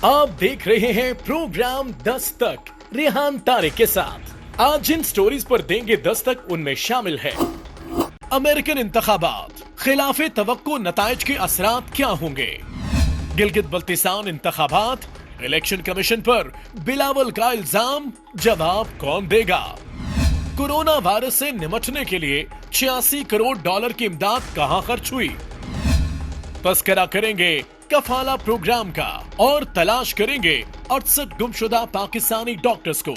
आप देख रहे हैं प्रोग्राम 10 तक रेहान तारिक के साथ। आज जिन स्टोरीज पर देंगे दस्तक उनमें शामिल है अमेरिकन इंतखाबात, खिलाफे तवक्को नताइज के असरात क्या होंगे, गिलगित बल्तिस्तान इंतखाबात, इलेक्शन कमीशन पर बिलावल का इल्जाम जवाब कौन देगा, कोरोना वायरस से निपटने के लिए 86 करोड़ डॉलर की इमदाद कहां खर्च हुई, तस्करा करेंगे कफाला प्रोग्राम का और तलाश करेंगे 68 गुमशुदा पाकिस्तानी डॉक्टर्स को।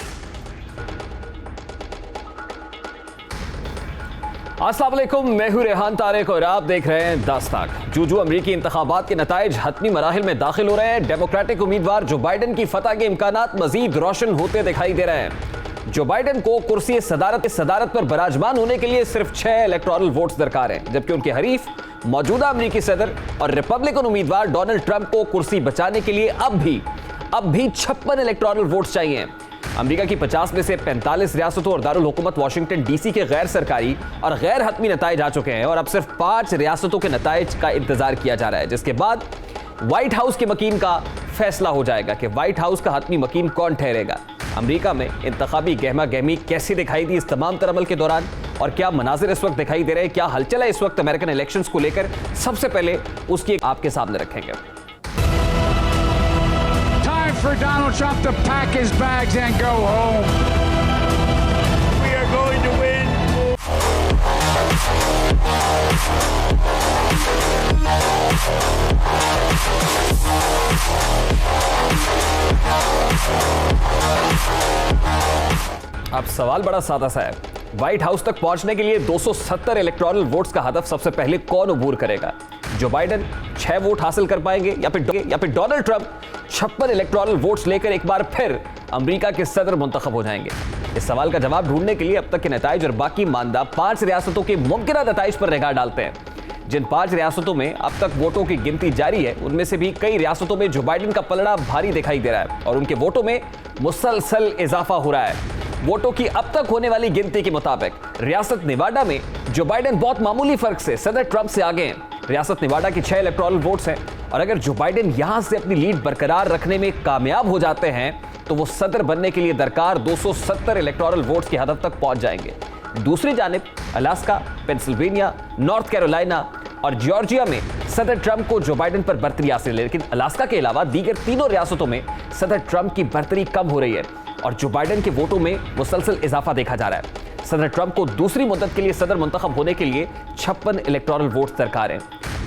अस्सलाम वालेकुम, मैं हूं रेहान तारिक और आप देख रहे हैं 10 तक। जूजू अमरीकी इंतखाबात के नताइज हतमी मराहिल में दाखिल हो रहे हैं। डेमोक्रेटिक उम्मीदवार जो बाइडन की फतह के इम्कानात मजीद रोशन होते दिखाई दे रहे हैं। जो बाइडन को कुर्सी सदारत पर बराजमान होने के लिए सिर्फ 6 इलेक्टोरल वोट्स दरकार हैं, जबकि उनके हरीफ मौजूदा अमरीकी सदर और रिपब्लिकन उम्मीदवार डोनाल्ड ट्रंप को कुर्सी बचाने के लिए अब भी 56 इलेक्टोरल वोट्स चाहिए। अमेरिका की 50 में से 45 रियासतों और दारुल हुकूमत वाशिंगटन डीसी के गैर सरकारी और गैर हतमी नताइज आ चुके हैं और अब सिर्फ 5 रियासतों के नताइज का इंतजार किया जा रहा है, जिसके बाद व्हाइट हाउस के मकीन का फैसला हो जाएगा कि व्हाइट हाउस का हतमी मकीन कौन ठहरेगा। अमेरिका में इंतखाबी गहमा गहमी कैसी दिखाई दी इस तमाम तर अमल के दौरान और क्या मनाजिर इस वक्त दिखाई दे रहे हैं, क्या हलचल है इस वक्त अमेरिकन इलेक्शंस को लेकर, सबसे पहले उसकी आपके सामने रखेंगे। Time for Donald Trump to pack his bags and go home. We are going to win. अब सवाल बड़ा सादा सा है, व्हाइट हाउस तक पहुंचने के लिए 270 इलेक्टोरल वोट्स का हदफ सबसे पहले कौन अबूर करेगा? जो बाइडन 6 वोट हासिल कर पाएंगे या फिर डोनाल्ड ट्रंप 56 इलेक्टोरल वोट्स लेकर एक बार फिर अमेरिका के सदर मुंतखब हो जाएंगे? इस सवाल का जवाब ढूंढने के लिए अब तक के नताइज और बाकी मानदा 5 रियासतों के मुमकिन नताइज पर निगाह डालते हैं। जिन 5 रियासतों में अब तक वोटों की गिनती जारी है, उनमें से भी कई रियासतों में जो बाइडन का पलड़ा भारी दिखाई दे रहा है और उनके वोटों में मुसलसल इजाफा हो रहा है। वोटों की अब तक होने वाली गिनती के मुताबिक रियासत नेवाडा में जो बाइडन बहुत मामूली फर्क से सदर ट्रंप से आगे हैं। रियासत नेवाडा की 6 इलेक्टोरल वोट्स हैं और अगर जो बाइडन यहां से अपनी लीड बरकरार रखने में कामयाब हो जाते हैं तो वो सदर बनने के लिए दरकार 270 इलेक्टोरल वोट्स की हद तक पहुंच जाएंगे। दूसरी जानिब अलास्का, पेंसिल्वेनिया, नॉर्थ कैरोलिना और जॉर्जिया में सदर ट्रंप को जो बाइडन पर बर्तरी हासिल है, लेकिन अलास्का के अलावा दीगर तीनों रियासतों में सदर ट्रंप की बर्तरी कम हो रही है और जो बाइडन के वोटों में मुसलसल इजाफा देखा जा रहा है। सदर ट्रंप को दूसरी मुद्दत के लिए सदर मुंतखब होने के लिए 56 इलेक्टोरल वोट्स दरकार हैं।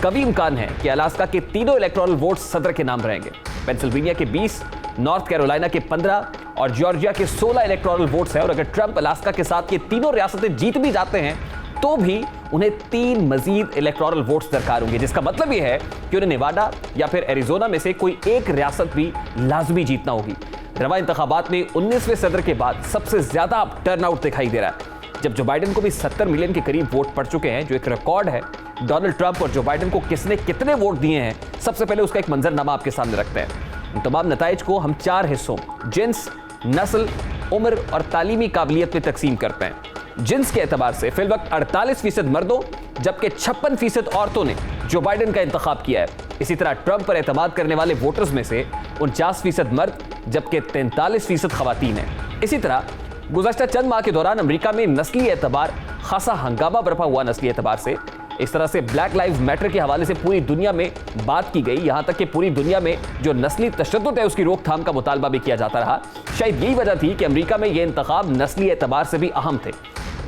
कभी इम्कान है कि अलास्का के तीनों इलेक्टोरल वोट्स सदर के नाम रहेंगे। पेंसिल्वेनिया के 20, नॉर्थ कैरोलिना के 15 और जॉर्जिया के 16 इलेक्टोरल वोट्स हैं और अगर ट्रंप अलास्का के साथ ये तीनों रियासतें जीत भी जाते हैं तो भी उन्हें 3 मजीद इलेक्टोरल वोट्स दरकार होंगे, जिसका मतलब यह है कि उन्हें नेवाडा या फिर एरिजोना में से कोई एक रियासत भी लाजमी जीतना होगी। रवा इंतखाबात में 19वें सदर के बाद सबसे ज्यादा टर्नआउट दिखाई दे रहा है। जब जो बाइडन को भी 70 मिलियन के करीब वोट पड़ चुके हैं, जो एक रिकॉर्ड है। डोनाल्ड ट्रंप और जो बाइडन को किसने कितने वोट दिए हैं, सबसे पहले उसका एक मंजरनामा आपके सामने रखते हैं। इन तमाम नताइज को हम 4 हिस्सों जिन्स, नस्ल, उम्र और तालीमी काबिलियत में तकसीम करते हैं। जिन्स के एतबार से फिलवक्त 48% मर्दों जबकि 56% औरतों ने जो बाइडन का इंतखाब किया है। इसी तरह ट्रंप पर एतमाद करने वाले वोटर्स में से 49% मर्द जबकि 43% खवातीन हैं। इसी तरह गुज़श्ता चंद माह के दौरान अमेरिका में नस्ली एतबार खासा हंगामा बरपा हुआ। नस्ली एतबार से इस तरह से ब्लैक लाइव्स मैटर के हवाले से पूरी दुनिया में बात की गई, यहां तक कि पूरी दुनिया में जो नस्ली तशद्दुद है उसकी रोकथाम का मुतालबा भी किया जाता रहा। शायद यही वजह थी कि अमेरिका में यह इंतखाब नस्ली एतबार से भी अहम थे।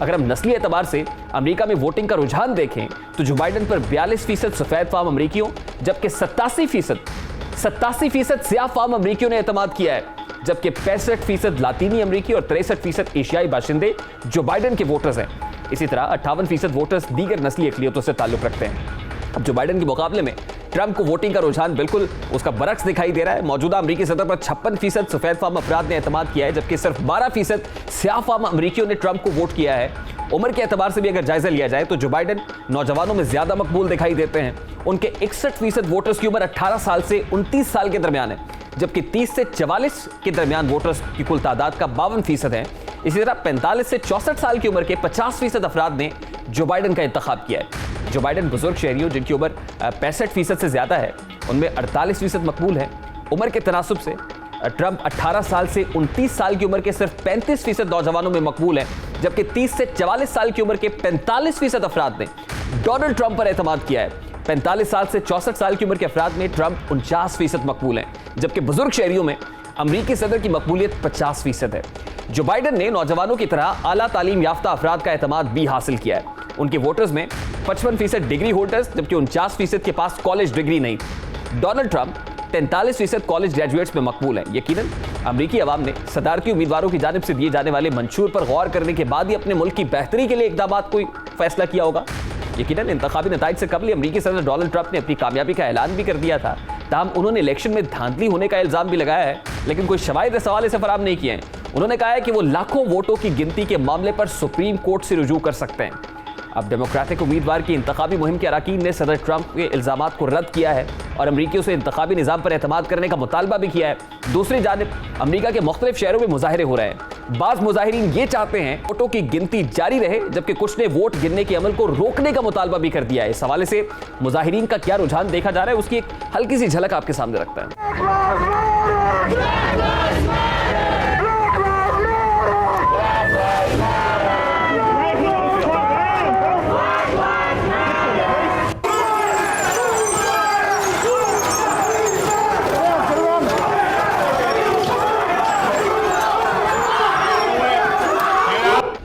अगर हम नस्ली एतबार से अमेरिका में वोटिंग का रुझान देखें तो जो बाइडन पर 42% सफेद फार्म अमरीकियों जबकि 87% सियाह फार्म अमरीकियों ने एतमाद किया है, जबकि 65% लातीनी अमरीकी और 63% एशियाई बाशिंदे जो बाइडन के वोटर्स हैं। इसी तरह 58% वोटर्स दीगर नस्ली अक़लियतों से ताल्लुक़ रखते हैं। अब जो बाइडन के मुकाबले में ट्रंप को वोटिंग का रुझान बिल्कुल उसका बरक्स दिखाई दे रहा है। मौजूदा अमरीकी सदर पर 56% सफेद फार्म अफराद ने एतमाद किया है, जबकि सिर्फ 12% स्याह फार्म अमरीकियों ने ट्रंप को वोट किया है। उम्र के एतबार से भी अगर जायजा लिया जाए तो जो बाइडन नौजवानों में ज्यादा मकबूल दिखाई देते हैं। उनके 61% वोटर्स की उम्र 18 साल से 29 साल के दरमियान है, जबकि 30 से 44 के दरमियान वोटर्स की कुल तादाद का 52% है। इसी तरह 45 से 64 साल की उम्र के 50% अफराद ने जो बाइडन का इंतखाब किया है। जो बाइडन बुजुर्ग शहरियों जिनकी उम्र 65% से ज्यादा है, उनमें 48% मकबूल है। उम्र के तनासुब से ट्रंप 18 साल से 29 साल की उम्र के सिर्फ 35% नौजवानों में मकबूल हैं, जबकि 30 से 44 साल की उम्र के 45% अफराद ने डोनाल्ड ट्रंप पर एतमाद किया है। 45 साल से 64 साल की उम्र के अफराद में ट्रंप 49% मकबूल हैं, जबकि बुजुर्ग शहरियों में अमरीकी सदर की मकबूलियत 50% है। जो बाइडन ने नौजवानों की तरह आला तालीम याफ्ता अफराद का एतमाद भी हासिल किया है। उनके वोटर्स में 55% डिग्री होल्डर्स, जबकि 49% के पास कॉलेज डिग्री नहीं। डोनाल्ड ट्रंप 43% कॉलेज ग्रेजुएट्स में मकबूल है। यकीनन अमरीकी अवाम ने सदारती उम्मीदवारों की जानिब से दिए जाने वाले मंशूर पर गौर करने के बाद ही अपने मुल्क की बेहतरी के लिए इक़दामात कोई फैसला किया होगा। यकीनन इंतखाबी नताइज से कबल अमरीकी सदर डोनाल्ड ट्रंप ने अपनी कामयाबी का ऐलान भी कर दिया था। ताहम उन्होंने इलेक्शन में धांधली होने का इल्जाम भी लगाया है, लेकिन कोई शवाहिद इस हवाले से फराहम नहीं किए हैं। उन्होंने कहा है कि वो लाखों वोटों की गिनती के मामले पर सुप्रीम कोर्ट से रुजू कर सकते हैं। अब डेमोक्रेटिक उम्मीदवार की इंतखाबी मुहिम के अरकान ने सदर ट्रंप के इल्जामात को रद्द किया है और अमरीकियों से इंतखाबी निज़ाम पर एतमाद करने का मुतालबा भी किया है। दूसरी जानिब अमरीका के मुख्तलिफ शहरों में मुजाहिरे हो रहे हैं। बाज़ मुजाहिरीन ये चाहते हैं वोटों की गिनती जारी रहे, जबकि कुछ ने वोट गिनने के अमल को रोकने का मुतालबा भी कर दिया है। इस हवाले से मुजाहिरीन का क्या रुझान देखा जा रहा है, उसकी एक हल्की सी झलक आपके सामने रखता है।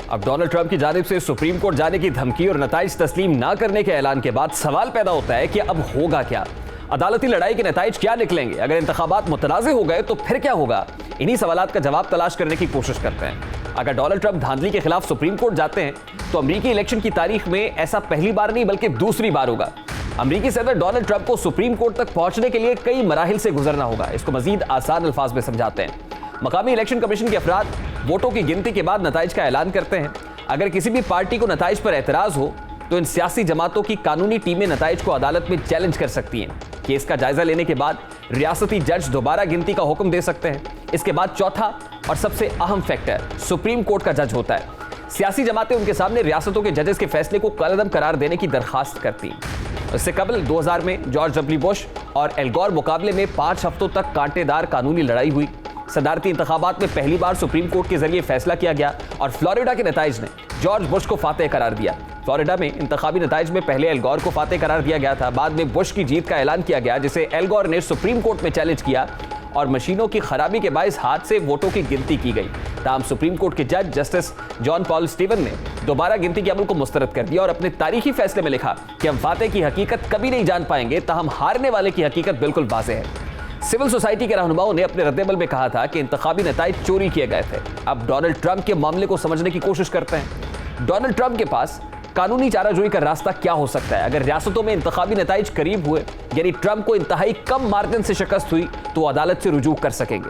अब डोनाल्ड ट्रंप की जानिब से सुप्रीम कोर्ट जाने की धमकी और नताइज तस्लीम ना करने के ऐलान के बाद सवाल पैदा होता है कि अब होगा क्या। अदालती लड़ाई के नताइज क्या निकलेंगे? अगर इंतखाबात मुतनाज़े हो गए तो फिर क्या होगा? इन्हीं सवालात का जवाब तलाश करने की कोशिश करते हैं। अगर डोनाल्ड ट्रंप धांधली के खिलाफ सुप्रीम कोर्ट जाते हैं तो अमरीकी इलेक्शन की तारीख में ऐसा पहली बार नहीं बल्कि दूसरी बार होगा। अमरीकी सदर डोनाल्ड ट्रंप को सुप्रीम कोर्ट तक पहुंचने के लिए कई मराहिल से गुजरना होगा। इसको मजीद आसान अल्फाज में समझाते हैं। मकामी इलेक्शन कमीशन के अफराद वोटों की गिनती के बाद नताइज का ऐलान करते हैं। अगर किसी भी पार्टी को नताइज पर एतराज हो तो इन सियासी जमातों की कानूनी टीमें नताइज को अदालत में चैलेंज कर सकती हैं। केस का जायजा लेने के बाद रियासती जज दोबारा गिनती का हुक्म दे सकते हैं। इसके बाद चौथा और सबसे अहम फैक्टर सुप्रीम कोर्ट का जज होता है। सियासी जमातें उनके सामने रियासतों के जजेस के फैसले को कलअदम करार देने की दरखास्त करती हैं। इससे कबल 2000 में जॉर्ज डब्ल्यू बुश और एल गोर मुकाबले में 5 हफ्तों तक कांटेदार कानूनी लड़ाई हुई। सदारती इंतखाबात में पहली बार सुप्रीम कोर्ट के जरिए फैसला किया गया और फ्लोरिडा के नताइज ने जॉर्ज बुश को फातेह करार दिया। फ्लोरिडा में इंतखाबी नताइज में पहले एल गोर को फातेह करार दिया गया था, बाद में बुश की जीत का ऐलान किया गया, जिसे एल गोर ने सुप्रीम कोर्ट में चैलेंज किया और मशीनों की खराबी के बायस हाथ से वोटों की गिनती की गई। ताहम सुप्रीम कोर्ट के जज जस्टिस जॉन पॉल स्टीवन ने दोबारा गिनती के अमल को मुस्तरद कर दिया और अपने तारीखी फैसले में लिखा कि हम फातेह की हकीकत कभी नहीं जान पाएंगे, ताहम हारने वाले की हकीकत बिल्कुल वाज़ेह है। सिविल सोसाइटी के रहनुमाओं ने अपने रद्देमल में कहा था कि इंतखाबी नताइज चोरी किए गए थे। अब डोनाल्ड ट्रंप के मामले को समझने की कोशिश करते हैं। डोनाल्ड ट्रंप के पास कानूनी चाराजोई का रास्ता क्या हो सकता है? अगर रियासतों में इंतखाबी नताइज करीब हुए, यानी ट्रंप को इंतहाई कम मार्जिन से शिकस्त हुई, तो वो अदालत से रुजू कर सकेंगे।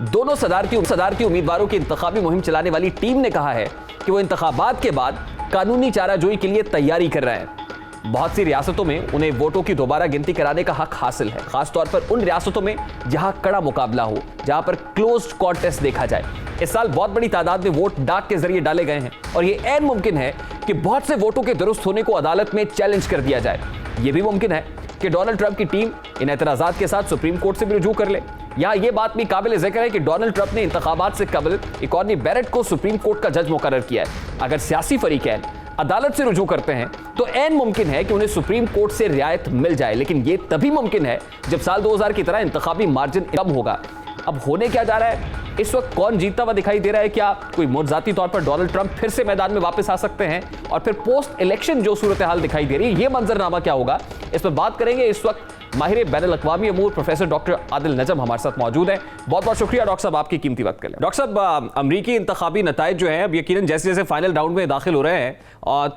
दोनों सदारती उम्मीदवारों की इंतखाबी मुहिम चलाने वाली टीम ने कहा है कि वो इंतखाबात के बाद कानूनी चाराजोई के लिए तैयारी कर रहे हैं। बहुत सी रियासतों में उन्हें वोटों की दोबारा गिनती कराने का हक हासिल है, खासतौर पर उन रियासतों में जहां कड़ा मुकाबला हो, जहां पर क्लोज्ड कॉन्टेस्ट देखा जाए। इस साल बहुत बड़ी तादाद में वोट डाक के जरिए डाले गए हैं और ये ऐन मुमकिन है कि बहुत से वोटों के दुरुस्त होने को अदालत में चैलेंज कर दिया जाए। यह भी मुमकिन है कि डोनाल्ड ट्रंप की टीम इन एतराजात के साथ सुप्रीम कोर्ट से भी रुजू कर ले। यहाँ यह बात भी काबिल जिक्र है कि डोनाल्ड ट्रंप ने इंतखाबात से कबल कॉर्नी बैरेट को सुप्रीम कोर्ट का जज मुकर्रर किया है। अगर सियासी फरीकैन अदालत से रुजू करते हैं तो ऐन मुमकिन है कि उन्हें सुप्रीम कोर्ट से रियायत मिल जाए, लेकिन यह तभी मुमकिन है जब साल 2000 की तरह इंतखाबी मार्जिन कम होगा। अब होने क्या जा रहा है? इस वक्त कौन जीतता हुआ दिखाई दे रहा है? क्या कोई मुतज़ाती तौर पर डोनाल्ड ट्रंप फिर से मैदान में वापस आ सकते हैं? और फिर पोस्ट इलेक्शन जो सूरत हाल दिखाई दे रही है, ये मंजरनामा क्या होगा? इस पर बात करेंगे। इस वक्त माहिर बैनुल अक़वामी अमूर प्रोफेसर डॉक्टर आदिल नजम हमारे साथ मौजूद है। बहुत बहुत शुक्रिया डॉक्टर साहब आपकी कीमती वक्त के लिए। डॉक्टर साहब, अमरीकी इंतखाबी नताइज जो है अब यकीनन जैसे जैसे फाइनल राउंड में दाखिल हो रहे हैं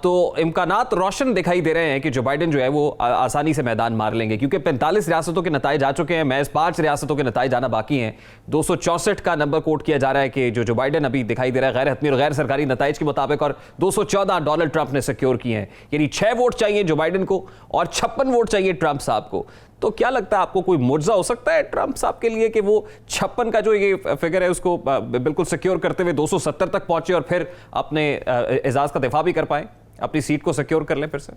तो इम्कानात रोशन दिखाई दे रहे हैं कि जो बाइडन जो है वो आसानी से मैदान मार लेंगे, क्योंकि 45 रियासतों के नताइज आ चुके हैं, महज 5 रियासतों के नताइज आना बाकी हैं। 264 का नंबर कोट किया जा रहा है कि जो बाइडन अभी दिखाई दे रहा है गैर हतमी और गैर सरकारी नताइज के मुताबिक, और 214 डोनाल्ड ट्रंप ने सिक्योर किए हैं। यानी 6 वोट चाहिए जो बाइडन को और 56 वोट चाहिए ट्रंप साहब को। तो क्या लगता है आपको, कोई मुआवजा हो सकता है ट्रंप साहब के लिए कि वो 56 का जो ये फिगर है उसको बिल्कुल सिक्योर करते हुए 270 तक पहुंचे और फिर अपने एजाज का दिफा भी कर पाए, अपनी सीट को सिक्योर कर लें फिर से?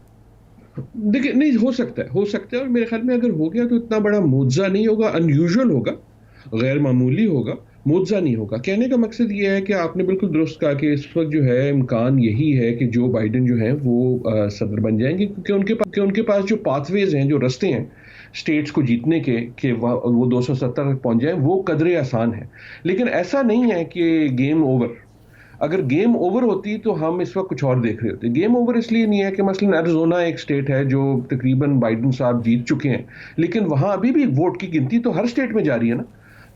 देखिए, नहीं हो सकता है और मेरे ख्याल में अगर हो गया तो इतना बड़ा मुआवजा नहीं होगा, अनयूजुअल होगा, गैर मामूली होगा, मुआवजा नहीं होगा। कहने का मकसद ये है कि आपने बिल्कुल दुरुस्त कहा कि इस वक्त जो है इम्कान यही है कि जो बाइडन जो है वो सदर बन जाएंगे, क्योंकि उनके पास जो पाथवेज हैं, जो रास्ते हैं स्टेट्स को जीतने के कि वो 270 तक पहुंच जाए, वो कदरे आसान है। लेकिन ऐसा नहीं है कि गेम ओवर। अगर गेम ओवर होती तो हम इस वक्त कुछ और देख रहे होते। गेम ओवर इसलिए नहीं है कि मसलन एरिज़ोना एक स्टेट है जो तकरीबन बाइडन साहब जीत चुके हैं, लेकिन वहां अभी भी वोट की गिनती तो हर स्टेट में जारी है ना।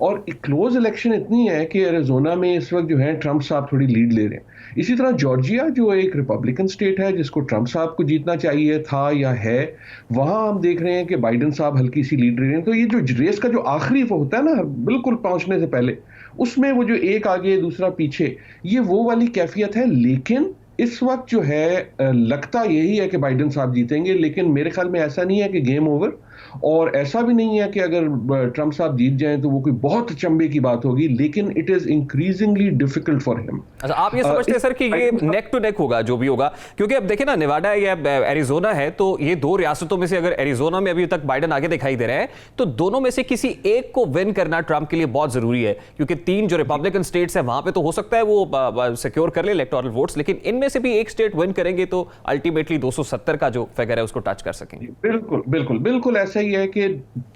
और क्लोज इलेक्शन इतनी है कि एरिज़ोना में इस वक्त जो है ट्रंप साहब थोड़ी लीड ले रहे हैं। इसी तरह जॉर्जिया जो एक रिपब्लिकन स्टेट है जिसको ट्रंप साहब को जीतना चाहिए था या है, वहां हम देख रहे हैं कि बाइडन साहब हल्की सी लीड ले रहे हैं। तो ये जो रेस का जो आखिरी वो होता है ना बिल्कुल पहुंचने से पहले, उसमें वो जो एक आगे दूसरा पीछे, ये वो वाली कैफियत है। लेकिन इस वक्त जो है लगता यही है कि बाइडन साहब जीतेंगे, लेकिन मेरे ख्याल में ऐसा नहीं है कि गेम ओवर, और ऐसा भी नहीं है कि अगर ट्रंप साहब जीत जाएं तो वो कोई बहुत चंबे की बात होगी, लेकिन it is increasingly difficult for him. अच्छा, आप ये समझते हैं सर कि ये नेक टू नेक होगा जो भी होगा? क्योंकि अब देखिए ना, नेवाडा या एरिज़ोना है, तो ये दो रियासतों में से अगर एरिज़ोना में अभी तक बाइडन आगे दिखाई दे रहे हैं, तो दोनों में से किसी एक को विन करना ट्रंप के लिए बहुत जरूरी है, क्योंकि 3 जो रिपब्लिकन स्टेट्स हैं वहां पे तो हो सकता है वो सिक्योर कर ले इलेक्टोरल वोट्स, लेकिन इनमें से भी एक स्टेट विन करेंगे तो अल्टीमेटली 270 का जो फिगर है उसको टच कर सकेंगे। बिल्कुल बिल्कुल बिल्कुल ऐसा ही है कि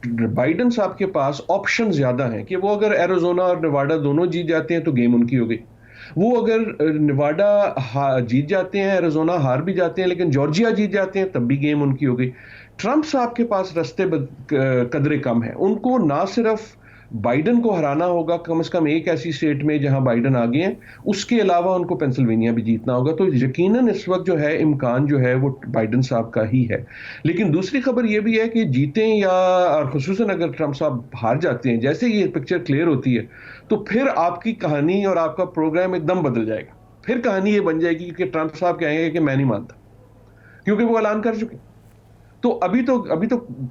बाइडन साहब के पास ऑप्शन ज्यादा हैं कि वो अगर एरिज़ोना और नेवाडा दोनों जीत जाते हैं तो गेम उनकी हो गई। वो अगर नेवाडा जीत जाते हैं, एरिज़ोना हार भी जाते हैं, लेकिन जॉर्जिया जीत जाते हैं तब भी गेम उनकी हो गई। ट्रंप साहब के पास रास्ते कदरे कम है। उनको ना सिर्फ बाइडन को हराना होगा कम से कम एक ऐसी स्टेट में जहां बाइडन आगे हैं, उसके अलावा उनको पेंसिल्वेनिया भी जीतना होगा। तो यकीनन इस वक्त जो है इम्कान जो है वो बाइडन साहब का ही है। लेकिन दूसरी खबर ये भी है कि जीतें या खुसूसन अगर ट्रंप साहब हार जाते हैं, जैसे ये पिक्चर क्लियर होती है तो फिर आपकी कहानी और आपका प्रोग्राम एकदम बदल जाएगा। फिर कहानी ये बन जाएगी कि ट्रंप साहब कहेंगे कि मैं नहीं मानता, क्योंकि वो ऐलान कर चुके। तो अभी तो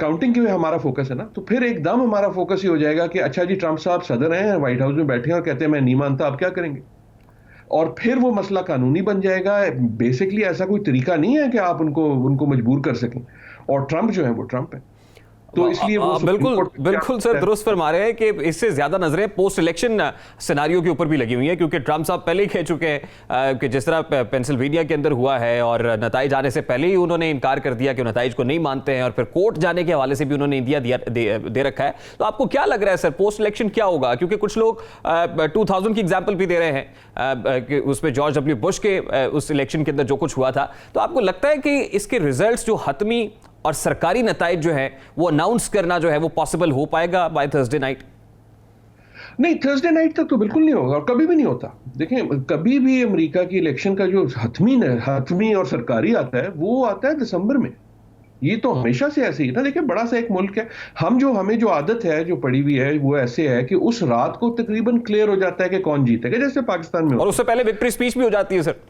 काउंटिंग के लिए हमारा फोकस है ना, तो फिर एकदम हमारा फोकस ये हो जाएगा कि अच्छा जी ट्रंप साहब सदर हैं, व्हाइट हाउस में बैठे हैं और कहते हैं मैं नहीं मानता, आप क्या करेंगे? और फिर वो मसला कानूनी बन जाएगा। बेसिकली ऐसा कोई तरीका नहीं है कि आप उनको मजबूर कर सकें, और ट्रंप जो है वो ट्रंप है। तो इसलिए वो बिल्कुल सर दुरुस्त फरमा रहे हैं कि इससे ज्यादा नजरें पोस्ट इलेक्शन सिनारियो के ऊपर भी लगी हुई हैं, क्योंकि ट्रंप साहब पहले ही कह चुके हैं कि जिस तरह पेंसिल्वेनिया के अंदर हुआ है और नताइज आने से पहले ही उन्होंने इनकार कर दिया कि नताइज को नहीं मानते हैं, और फिर कोर्ट जाने के हवाले से भी उन्होंने इंडिया दे रखा है। तो आपको क्या लग रहा है सर, पोस्ट इलेक्शन क्या होगा? क्योंकि कुछ लोग 2000 की एग्जाम्पल भी दे रहे हैं कि उसमें जॉर्ज डब्ल्यू बुश के उस इलेक्शन के अंदर जो कुछ हुआ था। तो आपको लगता है कि इसके रिजल्ट जो हतमी और सरकारी नताइज जो है वो अनाउंस करना जो है वो पॉसिबल हो पाएगा बाय थर्सडे नाइट? नहीं, थर्सडे नाइट तक तो बिल्कुल नहीं होगा और कभी भी नहीं होता। देखें, कभी भी अमेरिका की इलेक्शन का जो हतमी और सरकारी आता है वो आता है दिसंबर में। ये तो हमेशा से ऐसे ही ना। देखिए, बड़ा सा एक मुल्क है, हमें जो आदत है जो पड़ी हुई है वो ऐसे है कि उस रात को तकरीबन क्लियर हो जाता है कि कौन जीतेगा, जैसे पाकिस्तान में, और उससे पहले विक्ट्री स्पीच भी हो जाती है सर।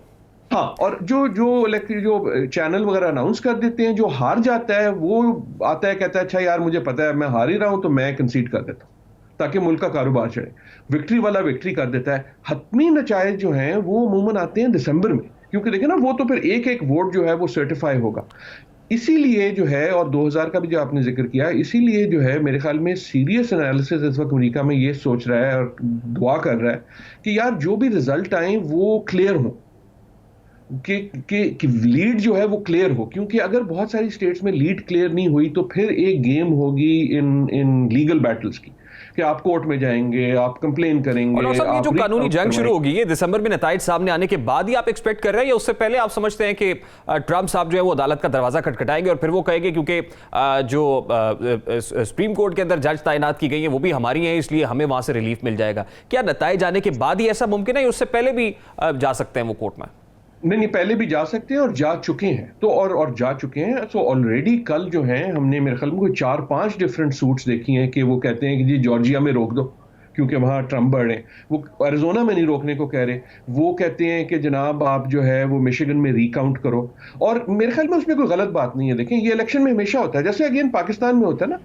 हाँ, और जो चैनल वगैरह अनाउंस कर देते हैं, जो हार जाता है वो आता है कहता है अच्छा यार मुझे पता है मैं हार ही रहा हूं तो मैं कंसीड कर देता हूं ताकि मुल्क का कारोबार चले। विक्ट्री वाला विक्ट्री कर देता है। हतमी नचाइज जो हैं वो अमूमन आते हैं दिसंबर में, क्योंकि देखिए ना वो तो फिर एक एक वोट जो है वो सर्टिफाई होगा। इसीलिए जो है, और 2000 का भी जो आपने जिक्र किया, इसीलिए जो है मेरे ख्याल में सीरियस एनालिसिस इस वक्त अमेरिका में ये सोच रहा है और दुआ कर रहा है कि यार जो भी रिजल्ट आए वो क्लियर हो, कि लीड जो है वो क्लियर हो। क्योंकि अगर बहुत सारी स्टेट्स में लीड क्लियर नहीं हुई तो फिर एक गेम होगी इन लीगल बैटल्स की, कि आप कोर्ट में जाएंगे, आप कंप्लेन करेंगे। और ये जो कानूनी जंग शुरू होगी ये दिसंबर में नताइज सामने आने के बाद ही आप एक्सपेक्ट कर रहे हैं, या उससे पहले आप समझते हैं कि ट्रंप साहब जो है वो अदालत का दरवाजा खटखटाएंगे और फिर वो कहेंगे क्योंकि जो सुप्रीम कोर्ट के अंदर जज तैनात की गई है वो भी हमारी हैं, इसलिए हमें वहां से रिलीफ मिल जाएगा? क्या नताइज आने के बाद ही ऐसा मुमकिन है, उससे पहले भी जा सकते हैं वो कोर्ट में? नहीं, पहले भी जा सकते हैं और जा चुके हैं। तो और जा चुके हैं। तो ऑलरेडी कल जो है हमने मेरे ख्याल में कोई 4-5 डिफरेंट सूट्स देखी हैं कि वो कहते हैं कि जी जॉर्जिया में रोक दो क्योंकि वहाँ ट्रंप बढ़ रहे हैं। वो एरिज़ोना में नहीं रोकने को कह रहे, वो कहते हैं कि जनाब आप जो है वो मिशिगन में रिकाउंट करो। और मेरे ख्याल में उसमें कोई गलत बात नहीं है। देखें, ये इलेक्शन में हमेशा होता है, जैसे अगेन पाकिस्तान में होता है ना,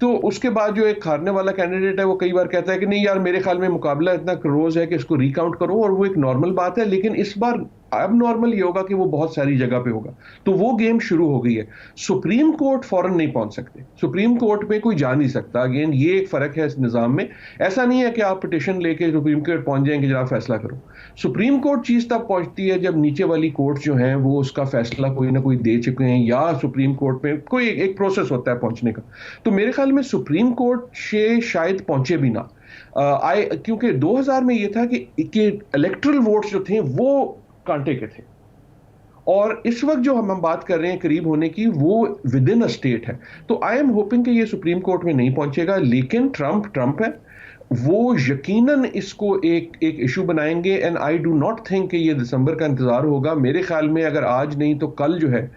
तो उसके बाद जो एक हारने वाला कैंडिडेट है वो कई बार कहता है कि नहीं यार मेरे ख्याल में मुकाबला इतना क्लोज है कि इसको रिकाउंट करो, और वो एक नॉर्मल बात है। लेकिन इस बार अब नॉर्मल ये होगा कि वो बहुत सारी जगह पे होगा। तो वो गेम शुरू हो गई है। सुप्रीम कोर्ट फौरन नहीं पहुंच सकते, सुप्रीम कोर्ट में कोई जा नहीं सकता। अगेन ये एक फर्क है इस निजाम में। ऐसा नहीं है कि आप पिटिशन लेके सुप्रीम कोर्ट पहुंच जाएंगे जनाब फैसला करो। सुप्रीम कोर्ट चीज तब पहुंचती है जब नीचे वाली कोर्ट जो है वो उसका फैसला कोई ना कोई दे चुके हैं, या सुप्रीम कोर्ट में कोई एक प्रोसेस होता है पहुंचने का। तो मेरे ख्याल में सुप्रीम कोर्ट से शायद पहुंचे भी ना। क्योंकि 2000 में ये था कि इलेक्ट्रल वोट्स जो थे वो कांटे के थे, और इस वक्त जो हम बात कर रहे हैं करीब होने की, वो विद इन अ स्टेट है। तो आई एम होपिंग कि ये सुप्रीम कोर्ट में नहीं पहुंचेगा, लेकिन ट्रंप है, वो यकीनन इसको एक इशू बनाएंगे। And I do not think कि ये दिसंबर का इंतजार होगा। मेरे ख्याल में अगर आज नहीं तो कल जो है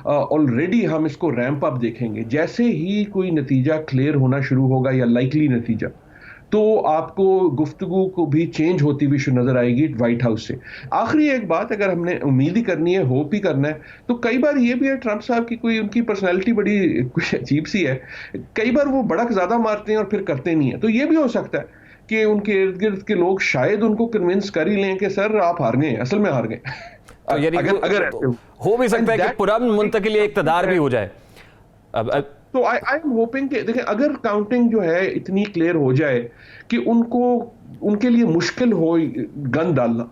ऑलरेडी हम इसको रैंप अप देखेंगे। जैसे ही कोई नतीजा क्लियर होना शुरू होगा या लाइकली नतीजा, तो आपको गुफ्तगू को भी चेंज होती हुई नजर आएगी व्हाइट हाउस से। आखिरी एक बात, अगर हमने उम्मीद ही करनी है, होप ही करना है, तो कई बार ये भी है ट्रंप साहब की कोई उनकी पर्सनैलिटी बड़ी कुछ अजीब सी है। कई बार वो भड़क ज्यादा मारते हैं और फिर करते नहीं है। तो ये भी हो सकता है कि उनके इर्द गिर्द के लोग शायद उनको कन्विंस कर ही लें कि सर आप हार गए, असल में हार गए। अगर हो भी सकता है कि पुरअमन मुंतकिल इक़्तिदार भी हो जाए। तो आई एम होपिंग कि देखें, अगर काउंटिंग जो है इतनी क्लियर हो जाए कि उनके लिए मुश्किल हो गन डालना,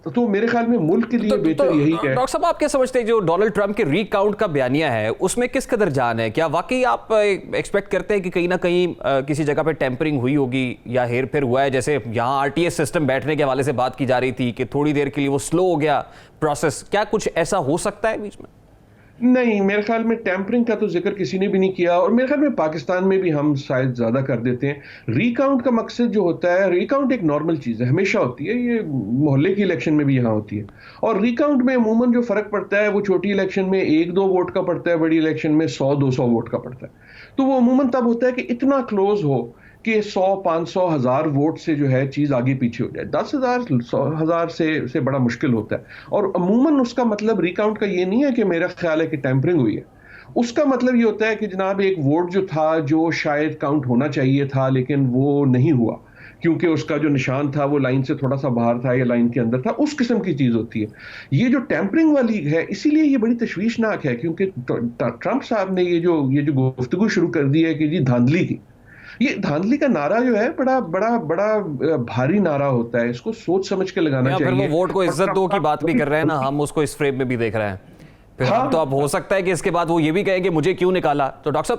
तो मेरे ख्याल में मुल्क के लिए बेहतर यही है। डॉक्टर साहब, आप क्या समझते हैं जो डोनाल्ड ट्रंप के रीकाउंट का बयानिया है उसमें किस कदर जान है? क्या वाकई आप एक्सपेक्ट करते हैं कि कहीं ना कहीं किसी जगह पे टेम्परिंग हुई होगी या हेर फेर हुआ है? जैसे यहाँ आरटीएस सिस्टम बैठने के हवाले से बात की जा रही थी कि थोड़ी देर के लिए वो स्लो हो गया प्रोसेस, क्या कुछ ऐसा हो सकता है बीच में? नहीं, मेरे ख्याल में टेम्परिंग का तो जिक्र किसी ने भी नहीं किया, और मेरे ख्याल में पाकिस्तान में भी हम शायद ज्यादा कर देते हैं। रिकाउंट का मकसद जो होता है, रिकाउंट एक नॉर्मल चीज है, हमेशा होती है, ये मोहल्ले की इलेक्शन में भी यहाँ होती है। और रिकाउंट में अमूमन जो फर्क पड़ता है वो छोटी इलेक्शन में 1-2 वोट का पड़ता है, बड़ी इलेक्शन में 100-200 वोट का पड़ता है। तो वो अमूमन तब होता है कि इतना क्लोज हो कि 100, 500, 1000 वोट से जो है चीज आगे पीछे हो जाए। 10,000, 100,000 से बड़ा मुश्किल होता है। और अमूमन उसका मतलब रिकाउंट का ये नहीं है कि मेरा ख्याल है कि टेम्परिंग हुई है। उसका मतलब ये होता है कि जनाब एक वोट जो था, जो शायद काउंट होना चाहिए था लेकिन वो नहीं हुआ क्योंकि उसका जो निशान था वो लाइन से थोड़ा सा बाहर था या लाइन के अंदर था, उस किस्म की चीज होती है। ये जो टेम्परिंग वाली है, इसीलिए ये बड़ी तशवीशनाक है, क्योंकि ट्रंप साहब ने ये जो गुफ्तगू शुरू कर दी है कि जी धांधली की, ये धांधली का नारा जो है बड़ा बड़ा बड़ा भारी नारा होता है, इसको सोच समझ के लगाना चाहिए। फिर वो वोट को इज्जत दो की बात भी कर रहे हैं ना, हम उसको इस फ्रेम में भी देख रहे हैं। फिर हाँ, तो अब हो सकता है कि इसके बाद वो ये भी कहें कि मुझे क्यों निकाला। तो डॉक्टर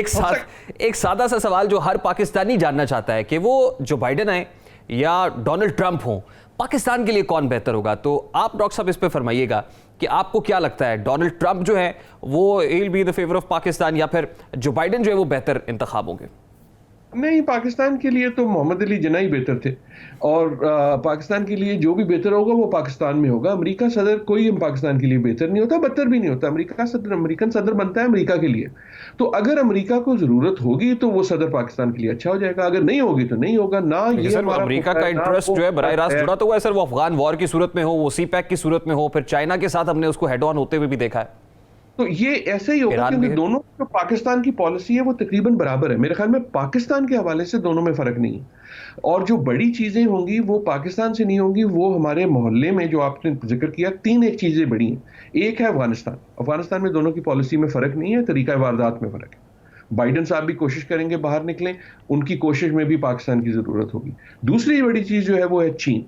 साहब, एक सादा सा सवाल जो हर पाकिस्तानी जानना चाहता है कि वो जो बाइडेन है या डोनाल्ड ट्रंप हो, पाकिस्तान के लिए कौन बेहतर होगा? तो आप डॉक्टर साहब इस पे फरमाइएगा कि आपको क्या लगता है, डोनाल्ड ट्रंप जो है वो will be the favour of Pakistan या फिर जो बाइडेन जो है वो बेहतर इंतखाब होंगे? नहीं, पाकिस्तान के लिए तो मोहम्मद अली जिन्ना ही बेहतर थे, और पाकिस्तान के लिए जो भी बेहतर होगा वो पाकिस्तान में होगा। अमेरिका सदर कोई पाकिस्तान के लिए बेहतर नहीं होता, बदतर भी नहीं होता। अमेरिकन सदर बनता है अमेरिका के लिए। तो अगर अमेरिका को जरूरत होगी तो वो सदर पाकिस्तान के लिए अच्छा हो जाएगा, अगर नहीं होगी तो नहीं होगा ना। ये सर, अमेरिका का इंटरेस्ट जो है बराह रास्त जुड़ा तो हुआ है सर, वो अफगान वॉर की सूरत में हो, वो सी पैक की सूरत में हो, फिर चाइना के साथ हमने उसको हेड ऑन होते हुए भी देखा है। तो ये ऐसे ही होगा क्योंकि दोनों जो पाकिस्तान की पॉलिसी है वो तकरीबन बराबर है। मेरे ख्याल में पाकिस्तान के हवाले से दोनों में फर्क नहीं है, और जो बड़ी चीजें होंगी वो पाकिस्तान से नहीं होंगी, वो हमारे मोहल्ले में जो आपने जिक्र किया, 3 एक चीजें बड़ी हैं। एक है अफगानिस्तान में दोनों की पॉलिसी में फर्क नहीं है, तरीका वारदात में फर्क है। बाइडेन साहब भी कोशिश करेंगे बाहर निकलें, उनकी कोशिश में भी पाकिस्तान की जरूरत होगी। दूसरी बड़ी चीज जो है वो है चीन।